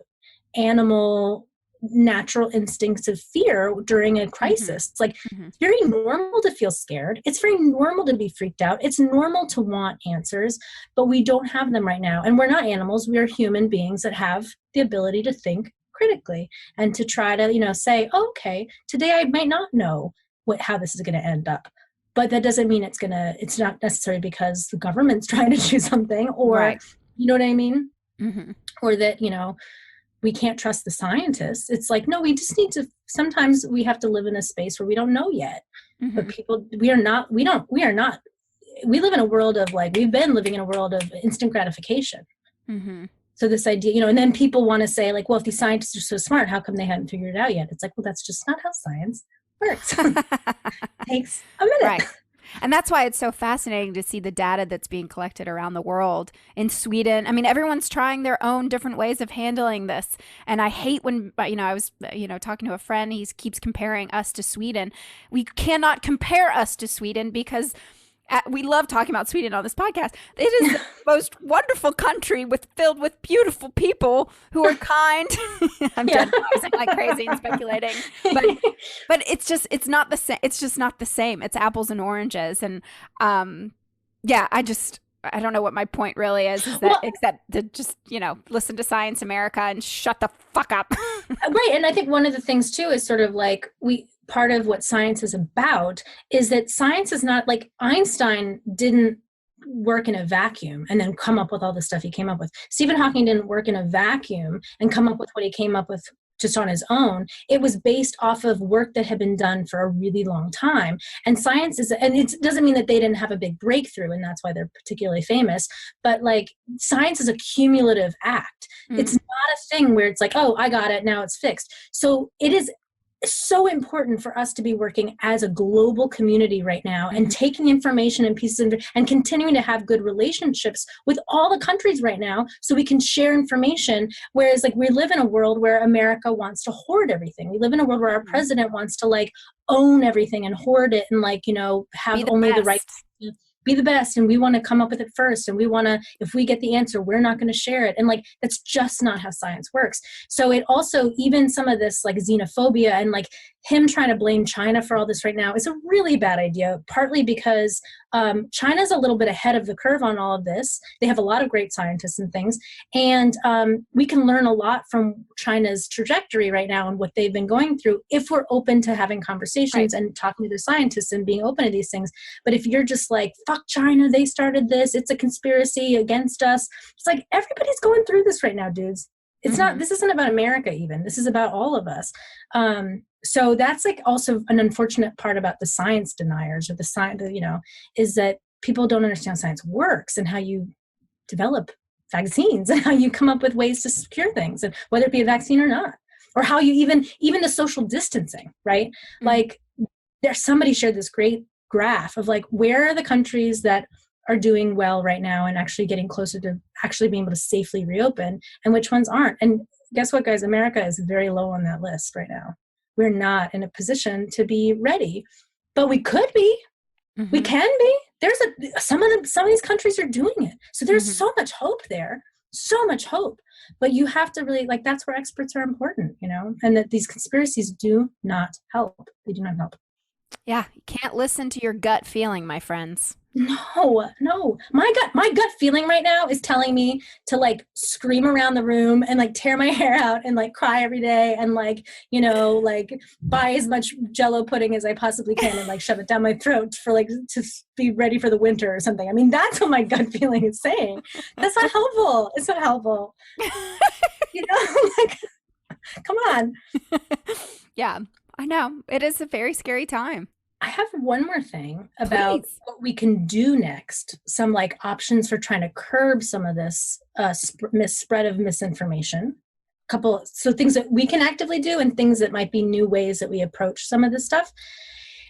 animal natural instincts of fear during a crisis. It's like it's very normal to feel scared. It's very normal to be freaked out. It's normal to want answers, but we don't have them right now. And we're not animals. We are human beings that have the ability to think critically and to try to, say, oh, okay, today I might not know how this is going to end up. But that doesn't mean it's not necessarily because the government's trying to do something or, right. You know what I mean? Or that, we can't trust the scientists. It's like, no, we just need to, sometimes we have to live in a space where we don't know yet. But we live in a world of we've been living in a world of instant gratification. So this idea, and then people want to say well, if these scientists are so smart, how come they hadn't figured it out yet? It's like, well, that's just not how science works. It takes a minute. Right. And that's why it's so fascinating to see the data that's being collected around the world. In Sweden, I mean, everyone's trying their own different ways of handling this. And I hate when, I was, talking to a friend, he keeps comparing us to Sweden. We cannot compare us to Sweden because we love talking about Sweden on this podcast. It is the most wonderful country filled with beautiful people who are kind. I'm generalizing like crazy and speculating, but it's not the same. It's just not the same. It's apples and oranges. And I don't know what my point really is that except to just, listen to Science America and shut the fuck up. Right. And I think one of the things too is sort of part of what science is about is that science is not Einstein didn't work in a vacuum and then come up with all the stuff he came up with. Stephen Hawking didn't work in a vacuum and come up with what he came up with just on his own. It was based off of work that had been done for a really long time. And science and it doesn't mean that they didn't have a big breakthrough and that's why they're particularly famous, but science is a cumulative act. It's not a thing where it's oh, I got it, now it's fixed. So it is so important for us to be working as a global community right now and taking information and pieces and continuing to have good relationships with all the countries right now so we can share information. Whereas we live in a world where America wants to hoard everything. We live in a world where our president wants to own everything and hoard it and have only the right to be the best, and we want to come up with it first, and we want to, if we get the answer, we're not going to share it, and that's just not how science works. So it also, even some of this xenophobia and him trying to blame China for all this right now is a really bad idea, partly because China's a little bit ahead of the curve on all of this. They have a lot of great scientists and things, and we can learn a lot from China's trajectory right now and what they've been going through if we're open to having conversations and talking to the scientists and being open to these things. But if you're just fuck China, they started this, it's a conspiracy against us, it's everybody's going through this right now, dudes. It's not, this isn't about America even, this is about all of us. So that's also an unfortunate part about the science deniers or the science, is that people don't understand how science works and how you develop vaccines and how you come up with ways to secure things, and whether it be a vaccine or not, or how you even the social distancing, right? Somebody shared this great graph of where are the countries that are doing well right now and actually getting closer to actually being able to safely reopen, and which ones aren't. And guess what, guys? America is very low on that list right now. We're not in a position to be ready, but we could be. We can be. There's some of these countries are doing it. So there's so much hope there, so much hope. But you have to really that's where experts are important, and that these conspiracies do not help. They do not help. Yeah, you can't listen to your gut feeling, my friends. No. My gut feeling right now is telling me to scream around the room and tear my hair out and cry every day and buy as much Jell-O pudding as I possibly can and shove it down my throat for to be ready for the winter or something. I mean, that's what my gut feeling is saying. That's not helpful. It's not helpful. Come on. Yeah, I know. It is a very scary time. I have one more thing about what we can do next. Some options for trying to curb some of this spread of misinformation. So things that we can actively do and things that might be new ways that we approach some of this stuff.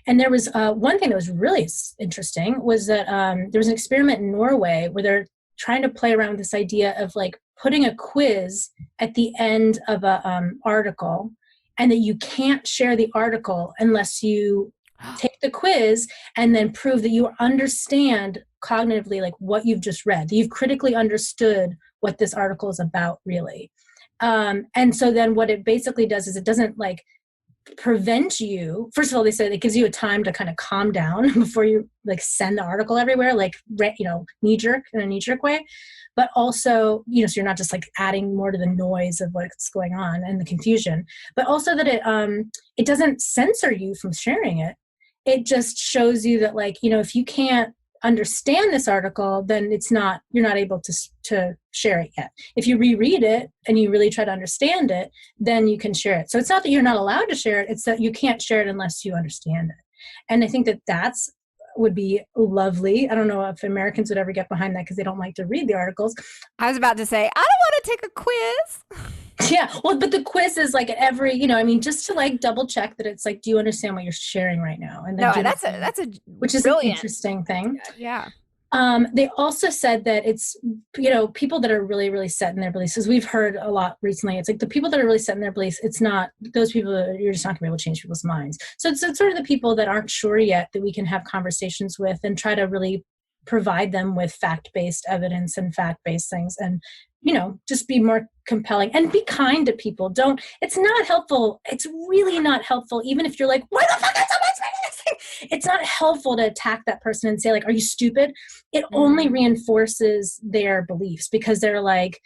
And there was one thing that was really interesting was that there was an experiment in Norway where they're trying to play around with this idea of putting a quiz at the end of a article. and that you can't share the article unless you take the quiz and then prove that you understand cognitively like what you've just read, that you've critically understood what this article is about really. And so then what it basically does is it doesn't like prevent you. First of all, they said it gives you a time to kind of calm down before you like send the article everywhere, like, knee jerk in a knee jerk way. But also, so you're not just like adding more to the noise of what's going on and the confusion, but also that it doesn't censor you from sharing it. It just shows you that like, if you can't understand this article, then you're not able to share it yet. If you reread it and you really try to understand it, then you can share it. So it's not that you're not allowed to share it, it's that you can't share it unless you understand it. And I think that would be lovely. I don't know if Americans would ever get behind that because they don't like to read the articles. I was about to say, I don't want to take a quiz. Yeah, well, but the quiz is like every, just to like double check that it's like, do you understand what you're sharing right now? And no, that's a which is brilliant. An interesting thing. Yeah. They also said that it's, people that are really, really set in their beliefs, as we've heard a lot recently, it's like the people that are really set in their beliefs, it's not those people that you're just not gonna be able to change people's minds. So it's sort of the people that aren't sure yet that we can have conversations with and try to really provide them with fact-based evidence and fact-based things and, just be more compelling and be kind to people. It's not helpful. It's really not helpful. Even if you're like, why the fuck is someone saying this thing? It's not helpful to attack that person and say like, are you stupid? It only reinforces their beliefs because they're like,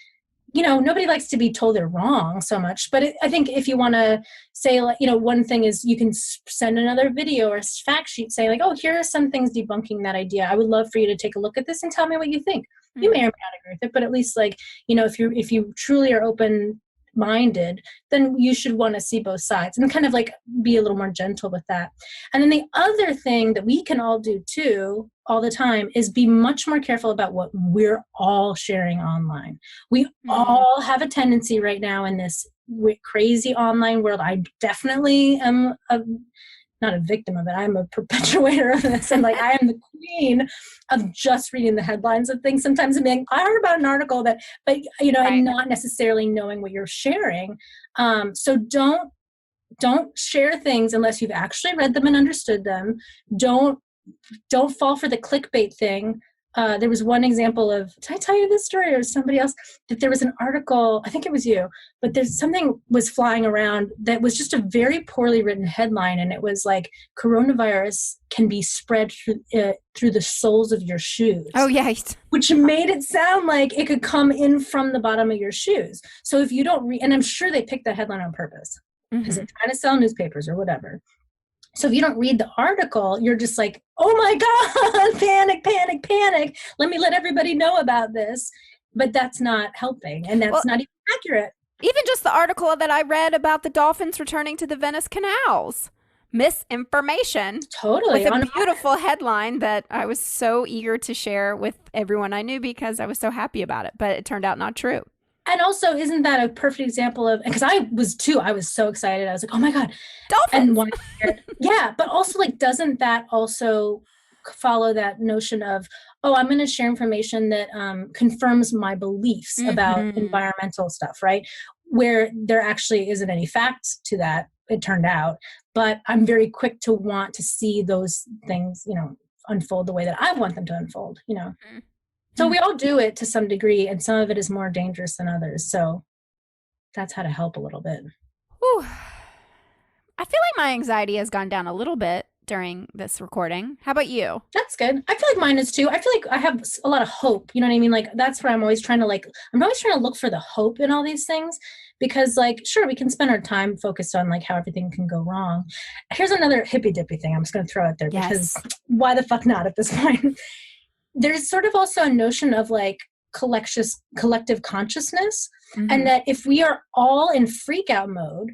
nobody likes to be told they're wrong so much. But I think if you want to say, like, one thing is you can send another video or fact sheet saying like, oh, here are some things debunking that idea. I would love for you to take a look at this and tell me what you think. You may or may not agree with it, but at least like, if you truly are open-minded, then you should want to see both sides and kind of like be a little more gentle with that. And then the other thing that we can all do too, all the time, is be much more careful about what we're all sharing online. We all have a tendency right now in this crazy online world. I definitely am not a victim of it. I'm a perpetuator of this. And like, I am the queen of just reading the headlines of things sometimes and being, I heard about an article but right. And not necessarily knowing what you're sharing. So don't share things unless you've actually read them and understood them. Don't fall for the clickbait thing. There was one example of, did I tell you this story or somebody else? That there was an article, I think it was you, but there's something was flying around that was just a very poorly written headline. And it was like, coronavirus can be spread through the soles of your shoes. Oh, yeah. Which made it sound like it could come in from the bottom of your shoes. So if you don't read, and I'm sure they picked that headline on purpose because they're trying to sell newspapers or whatever. So if you don't read the article, you're just like, oh my God, panic, panic, panic. Let me let everybody know about this. But that's not helping. And that's not even accurate. Even just the article that I read about the dolphins returning to the Venice canals. Misinformation. Totally. With a beautiful headline that I was so eager to share with everyone I knew because I was so happy about it. But it turned out not true. And also, isn't that a perfect example of, because I was too, I was so excited. I was like, oh my God. Dolphins. And yeah, but also like, doesn't that also follow that notion of, oh, I'm going to share information that confirms my beliefs about environmental stuff, right? Where there actually isn't any facts to that, it turned out. But I'm very quick to want to see those things, unfold the way that I want them to unfold, So we all do it to some degree, and some of it is more dangerous than others. So that's how to help a little bit. Whew. I feel like my anxiety has gone down a little bit during this recording. How about you? That's good. I feel like mine is too. I feel like I have a lot of hope. You know what I mean? Like, that's where I'm always trying to look for the hope in all these things, because like, sure, we can spend our time focused on like how everything can go wrong. Here's another hippy dippy thing I'm just going to throw out there because why the fuck not at this point? There's sort of also a notion of like collective consciousness, and that if we are all in freak out mode,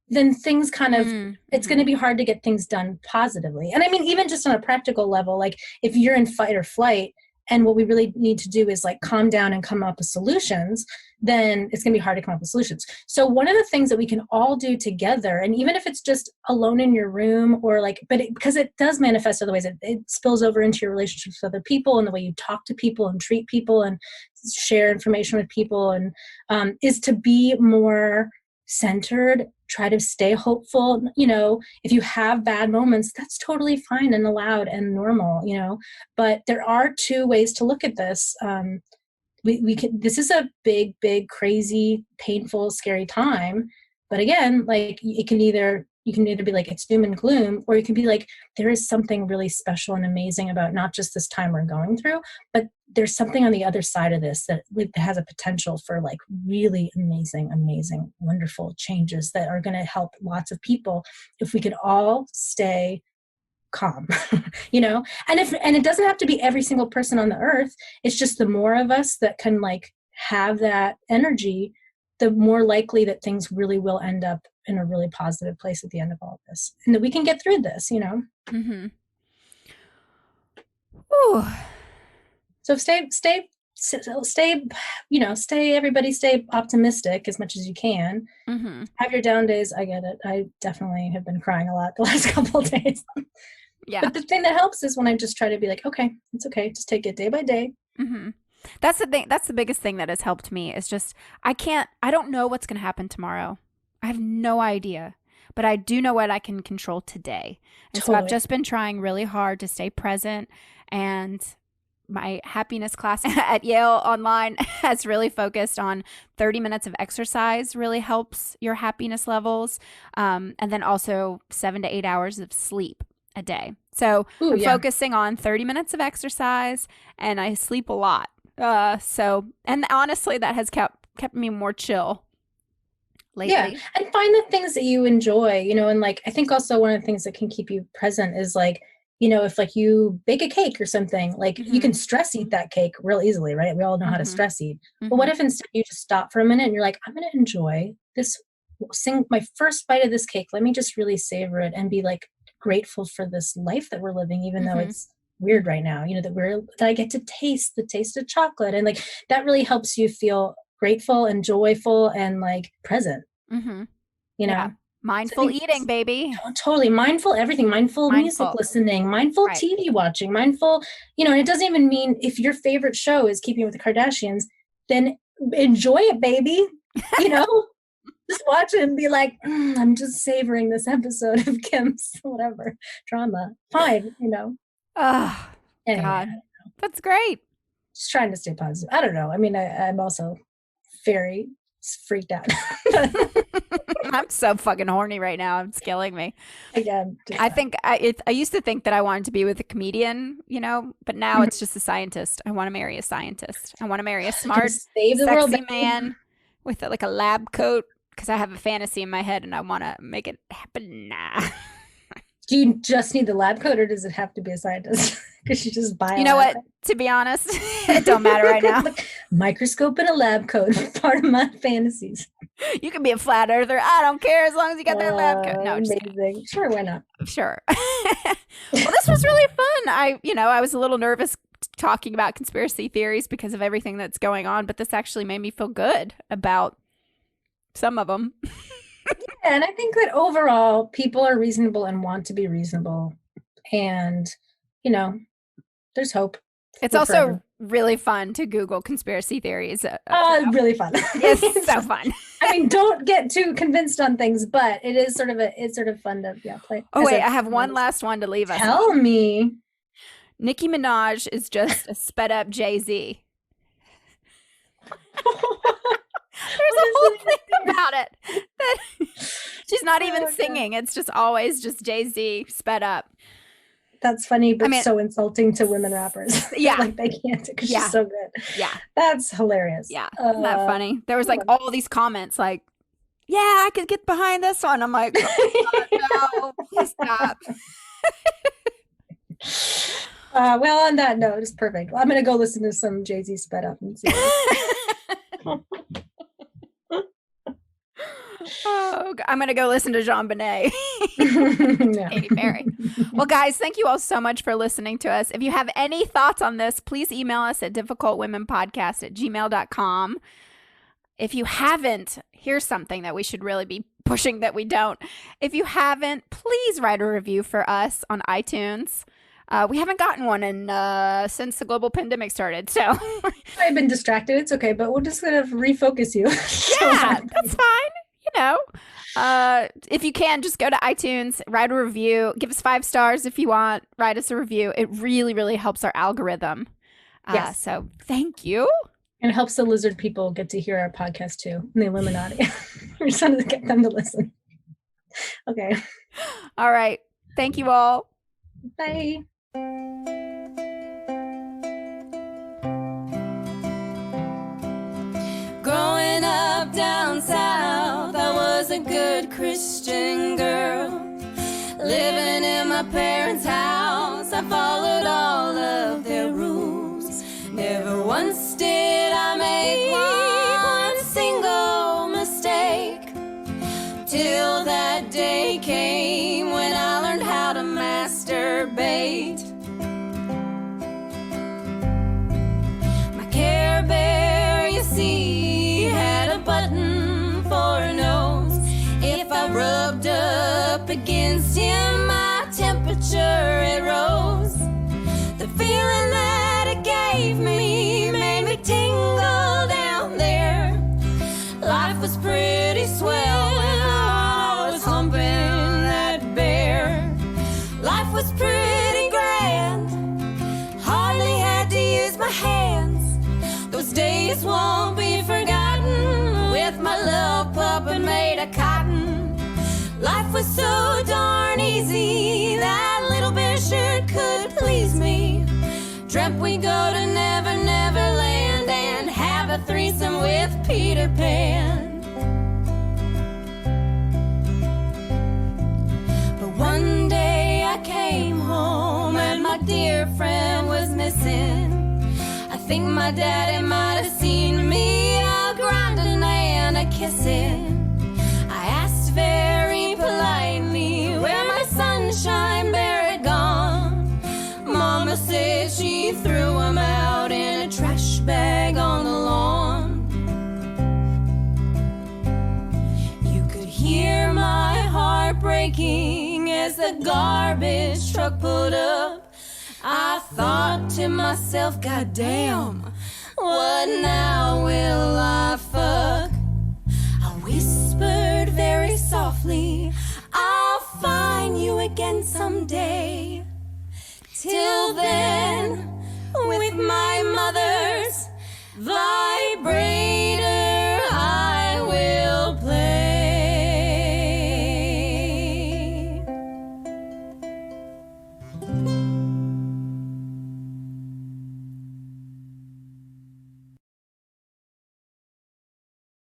then things kind of, it's going to be hard to get things done positively. And I mean, even just on a practical level, like if you're in fight or flight and what we really need to do is like calm down and come up with solutions, then it's going to be hard to come up with solutions. So one of the things that we can all do together, and even if it's just alone in your room or like, because it does manifest other ways, it spills over into your relationships with other people and the way you talk to people and treat people and share information with people, and is to be more centered, try to stay hopeful. You know, if you have bad moments, that's totally fine and allowed and normal, you know, but there are two ways to look at this. We can, this is a big, crazy, painful, scary time. But again, like it can either, you can either be like, it's doom and gloom, or you can be like, there is something really special and amazing about not just this time we're going through, but there's something on the other side of this that has a potential for like really amazing, wonderful changes that are going to help lots of people if we could all stay calm, you know. And it doesn't have to be every single person on the earth. It's just the more of us that can like have that energy, the more likely that things really will end up in a really positive place at the end of all of this, and that we can get through this, you know. Mm-hmm. Ooh. So stay, you know, everybody stay optimistic as much as you can. Mm-hmm. Have your down days. I get it. I definitely have been crying a lot the last couple of days. Yeah. But the thing that helps is when I just try to be like, okay, it's okay. Just take it day by day. Mm-hmm. That's the thing. That's the biggest thing that has helped me is just, I don't know what's going to happen tomorrow. I have no idea, but I do know what I can control today. And Totally. so I've just been trying really hard to stay present, and my happiness class at Yale online has really focused on 30 minutes of exercise really helps your happiness levels. And then also 7 to 8 hours of sleep a day. So I'm focusing on 30 minutes of exercise, and I sleep a lot. And honestly, that has kept me more chill lately. Yeah. And find the things that you enjoy, you know, and like, I think also one of the things that can keep you present is like, you know, if like you bake a cake or something, like you can stress eat that cake real easily, right? We all know how to stress eat. But what if instead you just stop for a minute and you're like, I'm going to enjoy this, my first bite of this cake. Let me just really savor it and be like grateful for this life that we're living, even though it's weird right now, you know, that I get to taste the taste of chocolate. And like, that really helps you feel grateful and joyful and like present, you know? Yeah. Mindful eating, baby. Totally. Mindful everything. Mindful music listening, mindful TV watching, mindful, you know, and it doesn't even mean if your favorite show is Keeping with the Kardashians, then enjoy it, baby. You know, just watch it and be like, I'm just savoring this episode of Kim's whatever drama. Fine, you know. Oh, anyway, God. That's great. Just trying to stay positive. I don't know. I mean, I'm also very freaked out. I'm so fucking horny right now. It's killing me. Again, I think I used to think that I wanted to be with a comedian, you know, but now it's just a scientist. I want to marry a scientist. I want to marry a smart, sexy man with like a lab coat, because I have a fantasy in my head and I want to make it happen. Nah. Do you just need the lab coat, or does it have to be a scientist? Because you just buy. You know what? To be honest, it don't matter right now. Microscope and a lab coat, part of my fantasies. You can be a flat earther. I don't care as long as you got that lab coat. No, amazing. Sure, why not? Sure. Well, this was really fun. I was a little nervous talking about conspiracy theories because of everything that's going on, but this actually made me feel good about some of them. Yeah, and I think that overall people are reasonable and want to be reasonable, and you know, there's hope. It's also really fun to Google conspiracy theories. Really fun. It's so fun. I mean, don't get too convinced on things, but it is sort of fun to play. Oh wait, I have one last one to leave us. Tell me. Nicki Minaj is just a sped up Jay-Z. There's a whole thing about it that she's not even singing. It's just always just Jay-Z sped up. That's funny, but so insulting to women rappers. Yeah. Like they can't, because she's so good. Yeah. That's hilarious. Yeah. Isn't that funny? There was like all these comments like, yeah, I could get behind this one. I'm like, oh, no, please stop. Well, on that note, it's perfect. I'm going to go listen to some Jay-Z sped up and see. Oh, I'm going to go listen to Jean Bonnet. Katy Perry. Well, guys, thank you all so much for listening to us. If you have any thoughts on this, please email us at difficultwomenpodcast@gmail.com. If you haven't, here's something that we should really be pushing that we don't. If you haven't, please write a review for us on iTunes. We haven't gotten one since the global pandemic started, so I've been distracted. It's okay, but we'll just kind of refocus you. Yeah, that's fine. You know. If you can, just go to iTunes, write a review, give us 5 stars if you want, write us a review. It really, really helps our algorithm. Yes. So thank you. And it helps the lizard people get to hear our podcast too, and the Illuminati. We're just trying to get them to listen. Okay. All right. Thank you all. Bye. Growing up down south, I was a good Christian girl. Living in my parents' house, I followed all of their rules. Never once did I make one single mistake. Till that day came when I learned how to masturbate. My Care Bear, you see, had a button for a nose. If I rubbed up against him, my temperature it rose. The feeling that it gave me made me tingle down there. Life was pretty swell when I was humping that bear. Life was pretty grand, hardly had to use my hands. Those days won't be forgotten, with my love puppet made of cotton. Life was so darn easy, that little bear sure could please me. Dreamt we'd go to Never Never Land and have a threesome with Peter Pan. But one day I came home and my dear friend was missing. I think my daddy might have seen me grinding and a kissing. I asked very politely where my sunshine bear had gone. Mama said she threw him out in a trash bag on the lawn. You could hear my heart breaking as the garbage truck pulled up. I thought to myself, God damn, what now will I fuck? I whispered very softly, I'll find you again someday. Till then, with my mother's violin.